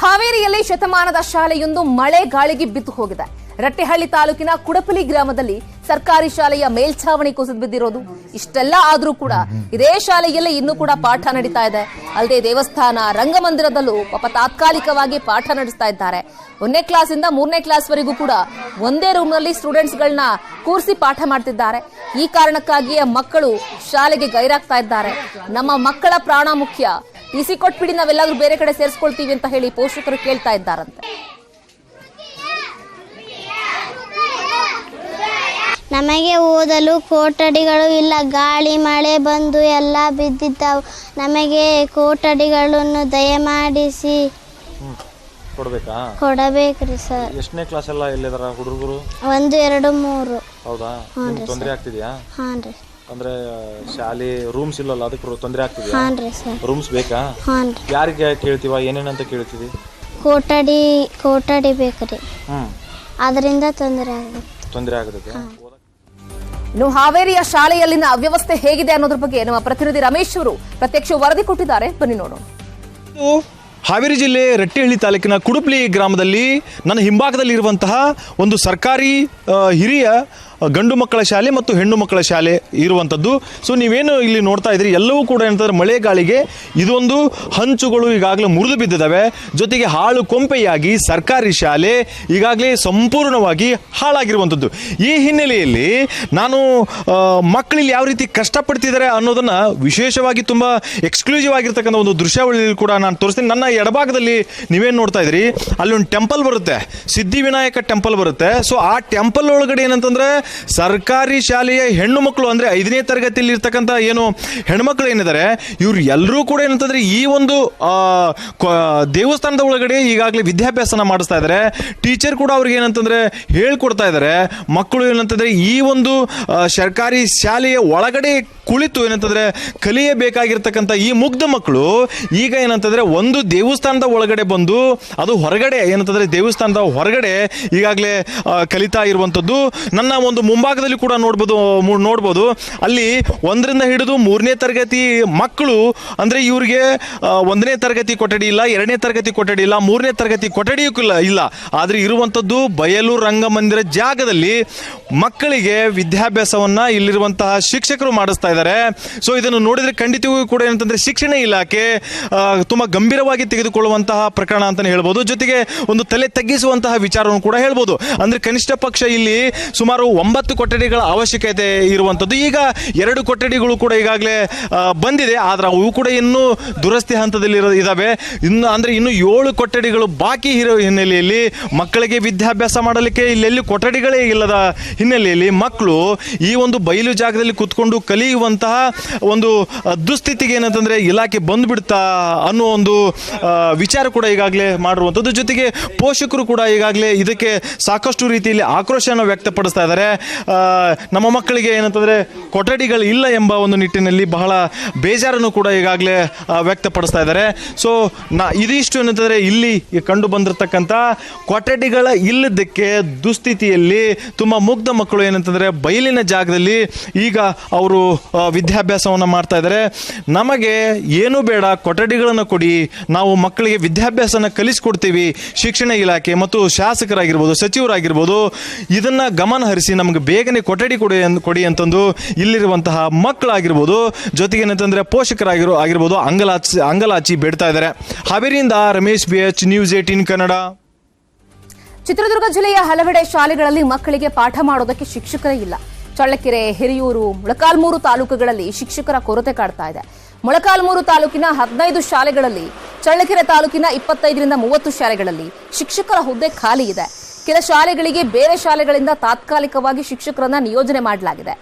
ಹಾವೇರಿಯಲ್ಲಿ ಶತಮಾನದ ಶಾಲೆಯೊಂದು ಮಳೆ ಗಾಳಿಗೆ ಬಿದ್ದು ಹೋಗಿದೆ. ರಟ್ಟೆಹಳ್ಳಿ ತಾಲೂಕಿನ ಕುಡಪಲಿ ಗ್ರಾಮದಲ್ಲಿ ಸರ್ಕಾರಿ ಶಾಲೆಯ ಮೇಲ್ಛಾವಣಿ ಕುಸಿದು ಬಿದ್ದಿರೋದು. ಇಷ್ಟೆಲ್ಲ ಆದ್ರೂ ಕೂಡ ಇದೇ ಶಾಲೆಯಲ್ಲಿ ಇನ್ನೂ ಕೂಡ ಪಾಠ ನಡೀತಾ ಇದೆ. ಅಲ್ಲದೆ ದೇವಸ್ಥಾನ ರಂಗಮಂದಿರದಲ್ಲೂ ಪಾಪ ತಾತ್ಕಾಲಿಕವಾಗಿ ಪಾಠ ನಡೆಸ್ತಾ ಇದ್ದಾರೆ. 1ನೇ ಕ್ಲಾಸಿಂದ 3ನೇ ಕ್ಲಾಸ್ವರೆಗೂ ಕೂಡ ಒಂದೇ ರೂಮ್ನಲ್ಲಿ ಸ್ಟೂಡೆಂಟ್ಸ್ಗಳನ್ನ ಕೂರಿಸಿ ಪಾಠ ಮಾಡ್ತಿದ್ದಾರೆ. ಈ ಕಾರಣಕ್ಕಾಗಿಯೇ ಮಕ್ಕಳು ಶಾಲೆಗೆ ಗೈರಾಗ್ತಾ ಇದ್ದಾರೆ. ನಮ್ಮ ಮಕ್ಕಳ ಪ್ರಾಣ ಮುಖ್ಯ, ಟಿಸಿ ಕೊಟ್ಬಿಡಿ, ನಾವೆಲ್ಲಾದ್ರೂ ಬೇರೆ ಕಡೆ ಸೇರಿಸ್ಕೊಳ್ತೀವಿ ಅಂತ ಹೇಳಿ ಪೋಷಕರು ಕೇಳ್ತಾ ಇದ್ದಾರಂತೆ. ನಮಗೆ ಓದಲು ಕೊಠಡಿಗಳು ಇಲ್ಲ. ಗಾಳಿ ಮಳೆ ಬಂದು ಎಲ್ಲ ಬಿದ್ದಿದ್ದಾವೆ. ನಮಗೆ ಕೊಠಡಿಗಳನ್ನು ದಯಮಾಡಿಸಿ ಕೊಡಬೇಕ್ರಿ ಸರ್. ಎಷ್ಟನೇ ಕ್ಲಾಸ್ ಎಲ್ಲ ಎಲ್ಲಿದಾರ ಹುಡುಗರು? 1, 2, 3. ಹೌದಾ? ತೊಂದರೆ ಆಗ್ತಿದ್ಯಾ? ಹಾಂ ರೀ. ಅಂದ್ರೆ ಶಾಲೆ ರೂಮ್ಸ್ ಇಲ್ಲಲ್ಲ, ಅದಕ್ಕೆ ತೊಂದರೆ ಆಗ್ತಿದ್ಯಾ? ಹಾಂ ರೀ ಸರ್. ರೂಮ್ಸ್ ಬೇಕಾ? ಹಾಂ ರೀ. ಯಾರಿಗೆ ಕೇಳ್ತೀವ, ಏನೇನಂತ ಕೇಳ್ತೀವಿ? ಕೊಠಡಿ ಬೇಕ್ರಿ. ಅದರಿಂದ ತೊಂದರೆ ಆಗುತ್ತೆ. ಇನ್ನು ಹಾವೇರಿಯ ಶಾಲೆಯಲ್ಲಿನ ಅವ್ಯವಸ್ಥೆ ಹೇಗಿದೆ ಅನ್ನೋದ್ರ ಬಗ್ಗೆ ನಮ್ಮ ಪ್ರತಿನಿಧಿ ರಮೇಶ್ ಅವರು ಪ್ರತ್ಯಕ್ಷ ವರದಿ ಕೊಟ್ಟಿದ್ದಾರೆ. ಬನ್ನಿ ನೋಡೋಣ. ಹಾವೇರಿ ಜಿಲ್ಲೆ ರಟ್ಟೆಹಳ್ಳಿ ತಾಲೂಕಿನ ಕುಡುಪ್ಲಿ ಗ್ರಾಮದಲ್ಲಿ ನನ್ನ ಹಿಂಭಾಗದಲ್ಲಿ ಇರುವಂತಹ ಒಂದು ಸರ್ಕಾರಿ ಹಿರಿಯ ಗಂಡು ಮಕ್ಕಳ ಶಾಲೆ ಮತ್ತು ಹೆಣ್ಣು ಮಕ್ಕಳ ಶಾಲೆ ಇರುವಂಥದ್ದು. ಸೊ ನೀವೇನು ಇಲ್ಲಿ ನೋಡ್ತಾ ಇದ್ರಿ ಎಲ್ಲವೂ ಕೂಡ ಏನಂತಂದ್ರೆ ಮಳೆ ಗಾಳಿಗೆ ಇದೊಂದು ಹಂಚುಗಳು ಈಗಾಗಲೇ ಮುರಿದು ಬಿದ್ದಿದ್ದಾವೆ. ಜೊತೆಗೆ ಹಾಳು ಕೊಂಪೆಯಾಗಿ ಸರ್ಕಾರಿ ಶಾಲೆ ಈಗಾಗಲೇ ಸಂಪೂರ್ಣವಾಗಿ ಹಾಳಾಗಿರುವಂಥದ್ದು. ಈ ಹಿನ್ನೆಲೆಯಲ್ಲಿ ನಾನು ಮಕ್ಕಳಿಲ್ಲಿ ಯಾವ ರೀತಿ ಕಷ್ಟಪಡ್ತಿದ್ದಾರೆ ಅನ್ನೋದನ್ನು ವಿಶೇಷವಾಗಿ ತುಂಬ ಎಕ್ಸ್ಕ್ಲೂಸಿವ್ ಆಗಿರ್ತಕ್ಕಂಥ ಒಂದು ದೃಶ್ಯಾವಳಿಯಲ್ಲಿ ಕೂಡ ನಾನು ತೋರಿಸ್ತೀನಿ. ನನ್ನ ಎಡಭಾಗದಲ್ಲಿ ನೀವೇನು ನೋಡ್ತಾ ಇದ್ರಿ ಅಲ್ಲೊಂದು ಟೆಂಪಲ್ ಬರುತ್ತೆ, ಸಿದ್ಧಿವಿನಾಯಕ ಟೆಂಪಲ್ ಬರುತ್ತೆ. ಸೊ ಆ ಟೆಂಪಲ್ ಒಳಗಡೆ ಏನಂತಂದ್ರೆ ಸರ್ಕಾರಿ ಶಾಲೆಯ ಹೆಣ್ಣು ಮಕ್ಕಳು ಅಂದ್ರೆ 5ನೇ ತರಗತಿಯಲ್ಲಿ ಇರ್ತಕ್ಕಂಥ ಏನು ಹೆಣ್ಮಕ್ಳು ಏನಿದ್ದಾರೆ ಇವ್ರು ಎಲ್ಲರೂ ಕೂಡ ಏನಂತಂದ್ರೆ ಈ ಒಂದು ದೇವಸ್ಥಾನದ ಒಳಗಡೆ ಈಗಾಗಲೇ ವಿದ್ಯಾಭ್ಯಾಸನ ಮಾಡಿಸ್ತಾ ಇದ್ದಾರೆ. ಟೀಚರ್ ಕೂಡ ಅವ್ರಿಗೆ ಏನಂತಂದ್ರೆ ಹೇಳ್ಕೊಡ್ತಾ ಇದ್ದಾರೆ. ಮಕ್ಕಳು ಏನಂತಂದ್ರೆ ಈ ಒಂದು ಸರ್ಕಾರಿ ಶಾಲೆಯ ಒಳಗಡೆ ಕುಳಿತು ಏನಂತಂದ್ರೆ ಕಲಿಯಬೇಕಾಗಿರ್ತಕ್ಕಂಥ ಈ ಮುಗ್ಧ ಮಕ್ಕಳು ಈಗ ಏನಂತಂದ್ರೆ ಒಂದು ದೇವಸ್ಥಾನದ ಒಳಗಡೆ ಬಂದು ಅದು ಹೊರಗಡೆ ಏನಂತಂದ್ರೆ ದೇವಸ್ಥಾನದ ಹೊರಗಡೆ ಈಗಾಗಲೇ ಕಲಿತಾ ಇರುವಂಥದ್ದು. ನನ್ನ ಒಂದು ಮುಂಭಾಗದಲ್ಲಿ ಕೂಡ ನೋಡ್ಬೋದು ಅಲ್ಲಿ 1ರಿಂದ ಹಿಡಿದು 3ನೇ ತರಗತಿ ಮಕ್ಕಳು ಅಂದ್ರೆ ಇವರಿಗೆ 1ನೇ ತರಗತಿ ಕೊಠಡಿ ಇಲ್ಲ, 2ನೇ ತರಗತಿ ಕೊಠಡಿ ಇಲ್ಲ, 3ನೇ ತರಗತಿ ಕೊಠಡಿಯೂ ಇಲ್ಲ. ಆದ್ರೆ ಇರುವಂಥದ್ದು ಬಯಲು ರಂಗಮಂದಿರ ಜಾಗದಲ್ಲಿ ಮಕ್ಕಳಿಗೆ ವಿದ್ಯಾಭ್ಯಾಸವನ್ನ ಇಲ್ಲಿರುವಂತಹ ಶಿಕ್ಷಕರು ಮಾಡಿಸ್ತಾ ಇದ್ದಾರೆ. ಸೊ ಇದನ್ನು ನೋಡಿದ್ರೆ ಖಂಡಿತವೂ ಕೂಡ ಏನಂತಂದ್ರೆ ಶಿಕ್ಷಣ ಇಲಾಖೆ ತುಂಬಾ ಗಂಭೀರವಾಗಿ ತೆಗೆದುಕೊಳ್ಳುವಂತಹ ಪ್ರಕರಣ ಅಂತಾನೆ ಹೇಳ್ಬೋದು. ಜೊತೆಗೆ ಒಂದು ತಲೆ ತಗ್ಗಿಸುವಂತಹ ವಿಚಾರವನ್ನು ಕೂಡ ಹೇಳ್ಬೋದು. ಅಂದ್ರೆ ಕನಿಷ್ಠ ಪಕ್ಷ ಇಲ್ಲಿ ಸುಮಾರು 9 ಕೊಠಡಿಗಳ ಅವಶ್ಯಕತೆ ಇರುವಂಥದ್ದು. ಈಗ 2 ಕೊಠಡಿಗಳು ಕೂಡ ಈಗಾಗಲೇ ಬಂದಿದೆ, ಆದ್ರೆ ಅವು ಕೂಡ ಇನ್ನೂ ದುರಸ್ತಿ ಹಂತದಲ್ಲಿ ಇದಾವೆ. ಇನ್ನು 7 ಕೊಠಡಿಗಳು ಬಾಕಿ ಇರೋ ಹಿನ್ನೆಲೆಯಲ್ಲಿ ಮಕ್ಕಳಿಗೆ ವಿದ್ಯಾಭ್ಯಾಸ ಮಾಡಲಿಕ್ಕೆ ಇಲ್ಲೆಲ್ಲಿ ಕೊಠಡಿಗಳೇ ಇಲ್ಲದ ಹಿನ್ನೆಲೆಯಲ್ಲಿ ಮಕ್ಕಳು ಈ ಒಂದು ಬಯಲು ಜಾಗದಲ್ಲಿ ಕುತ್ಕೊಂಡು ಕಲಿಯುವಂತಹ ಒಂದು ದುಸ್ಥಿತಿಗೆ ಏನಂತಂದ್ರೆ ಇಲಾಖೆ ಬಂದ್ಬಿಡ್ತಾ ಅನ್ನೋ ಒಂದು ವಿಚಾರ ಕೂಡ ಈಗಾಗಲೇ ಮಾಡಿರುವಂಥದ್ದು. ಜೊತೆಗೆ ಪೋಷಕರು ಕೂಡ ಈಗಾಗಲೇ ಇದಕ್ಕೆ ಸಾಕಷ್ಟು ರೀತಿಯಲ್ಲಿ ಆಕ್ರೋಶನ ವ್ಯಕ್ತಪಡಿಸ್ತಾ ಇದ್ದಾರೆ. ನಮ್ಮ ಮಕ್ಕಳಿಗೆ ಏನಂತಂದ್ರೆ ಕೊಠಡಿಗಳು ಇಲ್ಲ ಎಂಬ ಒಂದು ನಿಟ್ಟಿನಲ್ಲಿ ಬಹಳ ಬೇಜಾರನ್ನು ಕೂಡ ಈಗಾಗಲೇ ವ್ಯಕ್ತಪಡಿಸ್ತಾ ಇದ್ದಾರೆ. ಸೊ ಇದಿಷ್ಟು ಏನಂತಂದ್ರೆ ಇಲ್ಲಿ ಕಂಡು ಬಂದಿರತಕ್ಕಂಥ ಕೊಠಡಿಗಳ ಇಲ್ಲದಕ್ಕೆ ದುಸ್ಥಿತಿಯಲ್ಲಿ ತುಂಬ ಮುಗ್ಧ ಮಕ್ಕಳು ಏನಂತಂದ್ರೆ ಬಯಲಿನ ಜಾಗದಲ್ಲಿ ಈಗ ಅವರು ವಿದ್ಯಾಭ್ಯಾಸವನ್ನು ಮಾಡ್ತಾ ಇದ್ದಾರೆ. ನಮಗೆ ಏನು ಬೇಡ, ಕೊಠಡಿಗಳನ್ನು ಕೊಡಿ, ನಾವು ಮಕ್ಕಳಿಗೆ ವಿದ್ಯಾಭ್ಯಾಸನ ಕಲಿಸ್ಕೊಡ್ತೀವಿ. ಶಿಕ್ಷಣ ಇಲಾಖೆ ಮತ್ತು ಶಾಸಕರಾಗಿರ್ಬೋದು, ಸಚಿವರಾಗಿರ್ಬೋದು ಇದನ್ನ ಗಮನ ಹರಿಸಿ ನಮಗೆ ಬೇಗನೆ ಕೊಠಡಿ ಕೊಡಿ ಅಂತಂದು ಇಲ್ಲಿರುವಂತಹ ಮಕ್ಕಳಾಗಿರ್ಬೋದು, ಜೊತೆಗೆ ಏನಂತಂದ್ರೆ ಪೋಷಕರಾಗಿರ್ಬೋದು ಅಂಗಲಾಚಿ ಬೇಡ್ತಾ ಇದ್ದಾರೆ. ಹಾವೇರಿಯಿಂದ ರಮೇಶ್ BH, ನ್ಯೂಸ್ 18 ಕನ್ನಡ. ಚಿತ್ರದುರ್ಗ ಜಿಲ್ಲೆಯ ಹಲವೆಡೆ ಶಾಲೆಗಳಲ್ಲಿ ಮಕ್ಕಳಿಗೆ ಪಾಠ ಮಾಡೋದಕ್ಕೆ ಶಿಕ್ಷಕರೇ ಇಲ್ಲ. ಚಳ್ಳಕೆರೆ, ಹಿರಿಯೂರು, ಮೊಳಕಾಲ್ಮೂರು ತಾಲೂಕುಗಳಲ್ಲಿ ಶಿಕ್ಷಕರ ಕೊರತೆ ಕಾಡ್ತಾ ಇದೆ. ಮೊಳಕಾಲ್ಮೂರು ತಾಲೂಕಿನ 15 ಶಾಲೆಗಳಲ್ಲಿ, ಚಳ್ಳಕೆರೆ ತಾಲೂಕಿನ 25ರಿಂದ 30 ಶಾಲೆಗಳಲ್ಲಿ ಶಿಕ್ಷಕರ ಹುದ್ದೆ ಖಾಲಿ ಇದೆ. ಕೆಲ ಶಾಲೆಗಳಿಗೆ ಬೇರೆ ಶಾಲೆಗಳಿಂದ ತಾತ್ಕಾಲಿಕವಾಗಿ ಶಿಕ್ಷಕರನ್ನ ನಿಯೋಜನೆ ಮಾಡಲಾಗಿದೆ.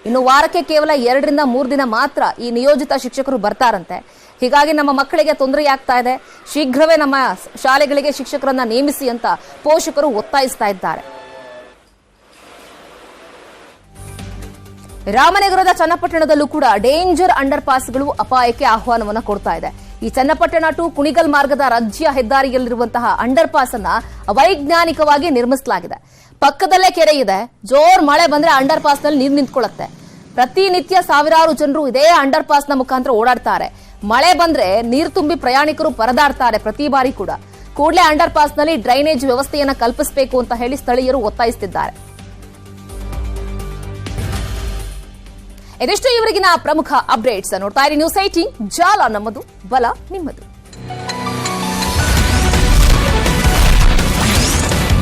ಇನ್ನು ವಾರಕ್ಕೆ ಕೇವಲ 2ರಿಂದ 3 ದಿನ ಮಾತ್ರ ಈ ನಿಯೋಜಿತ ಶಿಕ್ಷಕರು ಬರ್ತಾರಂತೆ. ಹೀಗಾಗಿ ನಮ್ಮ ಮಕ್ಕಳಿಗೆ ತೊಂದರೆಯಾಗ್ತಾ ಇದೆ, ಶೀಘ್ರವೇ ನಮ್ಮ ಶಾಲೆಗಳಿಗೆ ಶಿಕ್ಷಕರನ್ನ ನೇಮಿಸಿ ಅಂತ ಪೋಷಕರು ಒತ್ತಾಯಿಸ್ತಾ ಇದ್ದಾರೆ. ರಾಮನಗರದ ಚನ್ನಪಟ್ಟಣದಲ್ಲೂ ಕೂಡ ಡೇಂಜರ್ ಅಂಡರ್ ಪಾಸ್ಗಳು ಅಪಾಯಕ್ಕೆ ಆಹ್ವಾನವನ್ನು ಕೊಡ್ತಾ ಇದೆ. ಈ ಚನ್ನಪಟ್ಟಣ ಟು ಕುಣಿಗಲ್ ಮಾರ್ಗದ ರಾಜ್ಯ ಹೆದ್ದಾರಿಯಲ್ಲಿರುವಂತಹ ಅಂಡರ್ ಪಾಸ್ ಅನ್ನ ಅವೈಜ್ಞಾನಿಕವಾಗಿ ನಿರ್ಮಿಸಲಾಗಿದೆ. ಪಕ್ಕದಲ್ಲೇ ಕೆರೆ ಇದೆ. ಜೋರ್ ಮಳೆ ಬಂದ್ರೆ ಅಂಡರ್ ಪಾಸ್ ನಲ್ಲಿ ನೀರು ನಿಂತ್ಕೊಳ್ಳುತ್ತೆ. ಪ್ರತಿನಿತ್ಯ ಸಾವಿರಾರು ಜನರು ಇದೇ ಅಂಡರ್ ಪಾಸ್ ನ ಮುಖಾಂತರ ಓಡಾಡ್ತಾರೆ. ಮಳೆ ಬಂದ್ರೆ ನೀರು ತುಂಬಿ ಪ್ರಯಾಣಿಕರು ಪರದಾಡ್ತಾರೆ. ಪ್ರತಿ ಬಾರಿ ಕೂಡ ಕೂಡಲೇ ಅಂಡರ್ ಪಾಸ್ ನಲ್ಲಿ ಡ್ರೈನೇಜ್ ವ್ಯವಸ್ಥೆಯನ್ನ ಕಲ್ಪಿಸಬೇಕು ಅಂತ ಹೇಳಿ ಸ್ಥಳೀಯರು ಒತ್ತಾಯಿಸುತ್ತಿದ್ದಾರೆ. ಇದಿಷ್ಟು ಇವರಿಗಿನ ಪ್ರಮುಖ ಅಪ್ಡೇಟ್ಸ್. ನೋಡ್ತಾ ಇರಿ ನ್ಯೂಸ್ 18, ಜಾಲ ನಮ್ಮದು, ಬಲ ನಿಮ್ಮದು.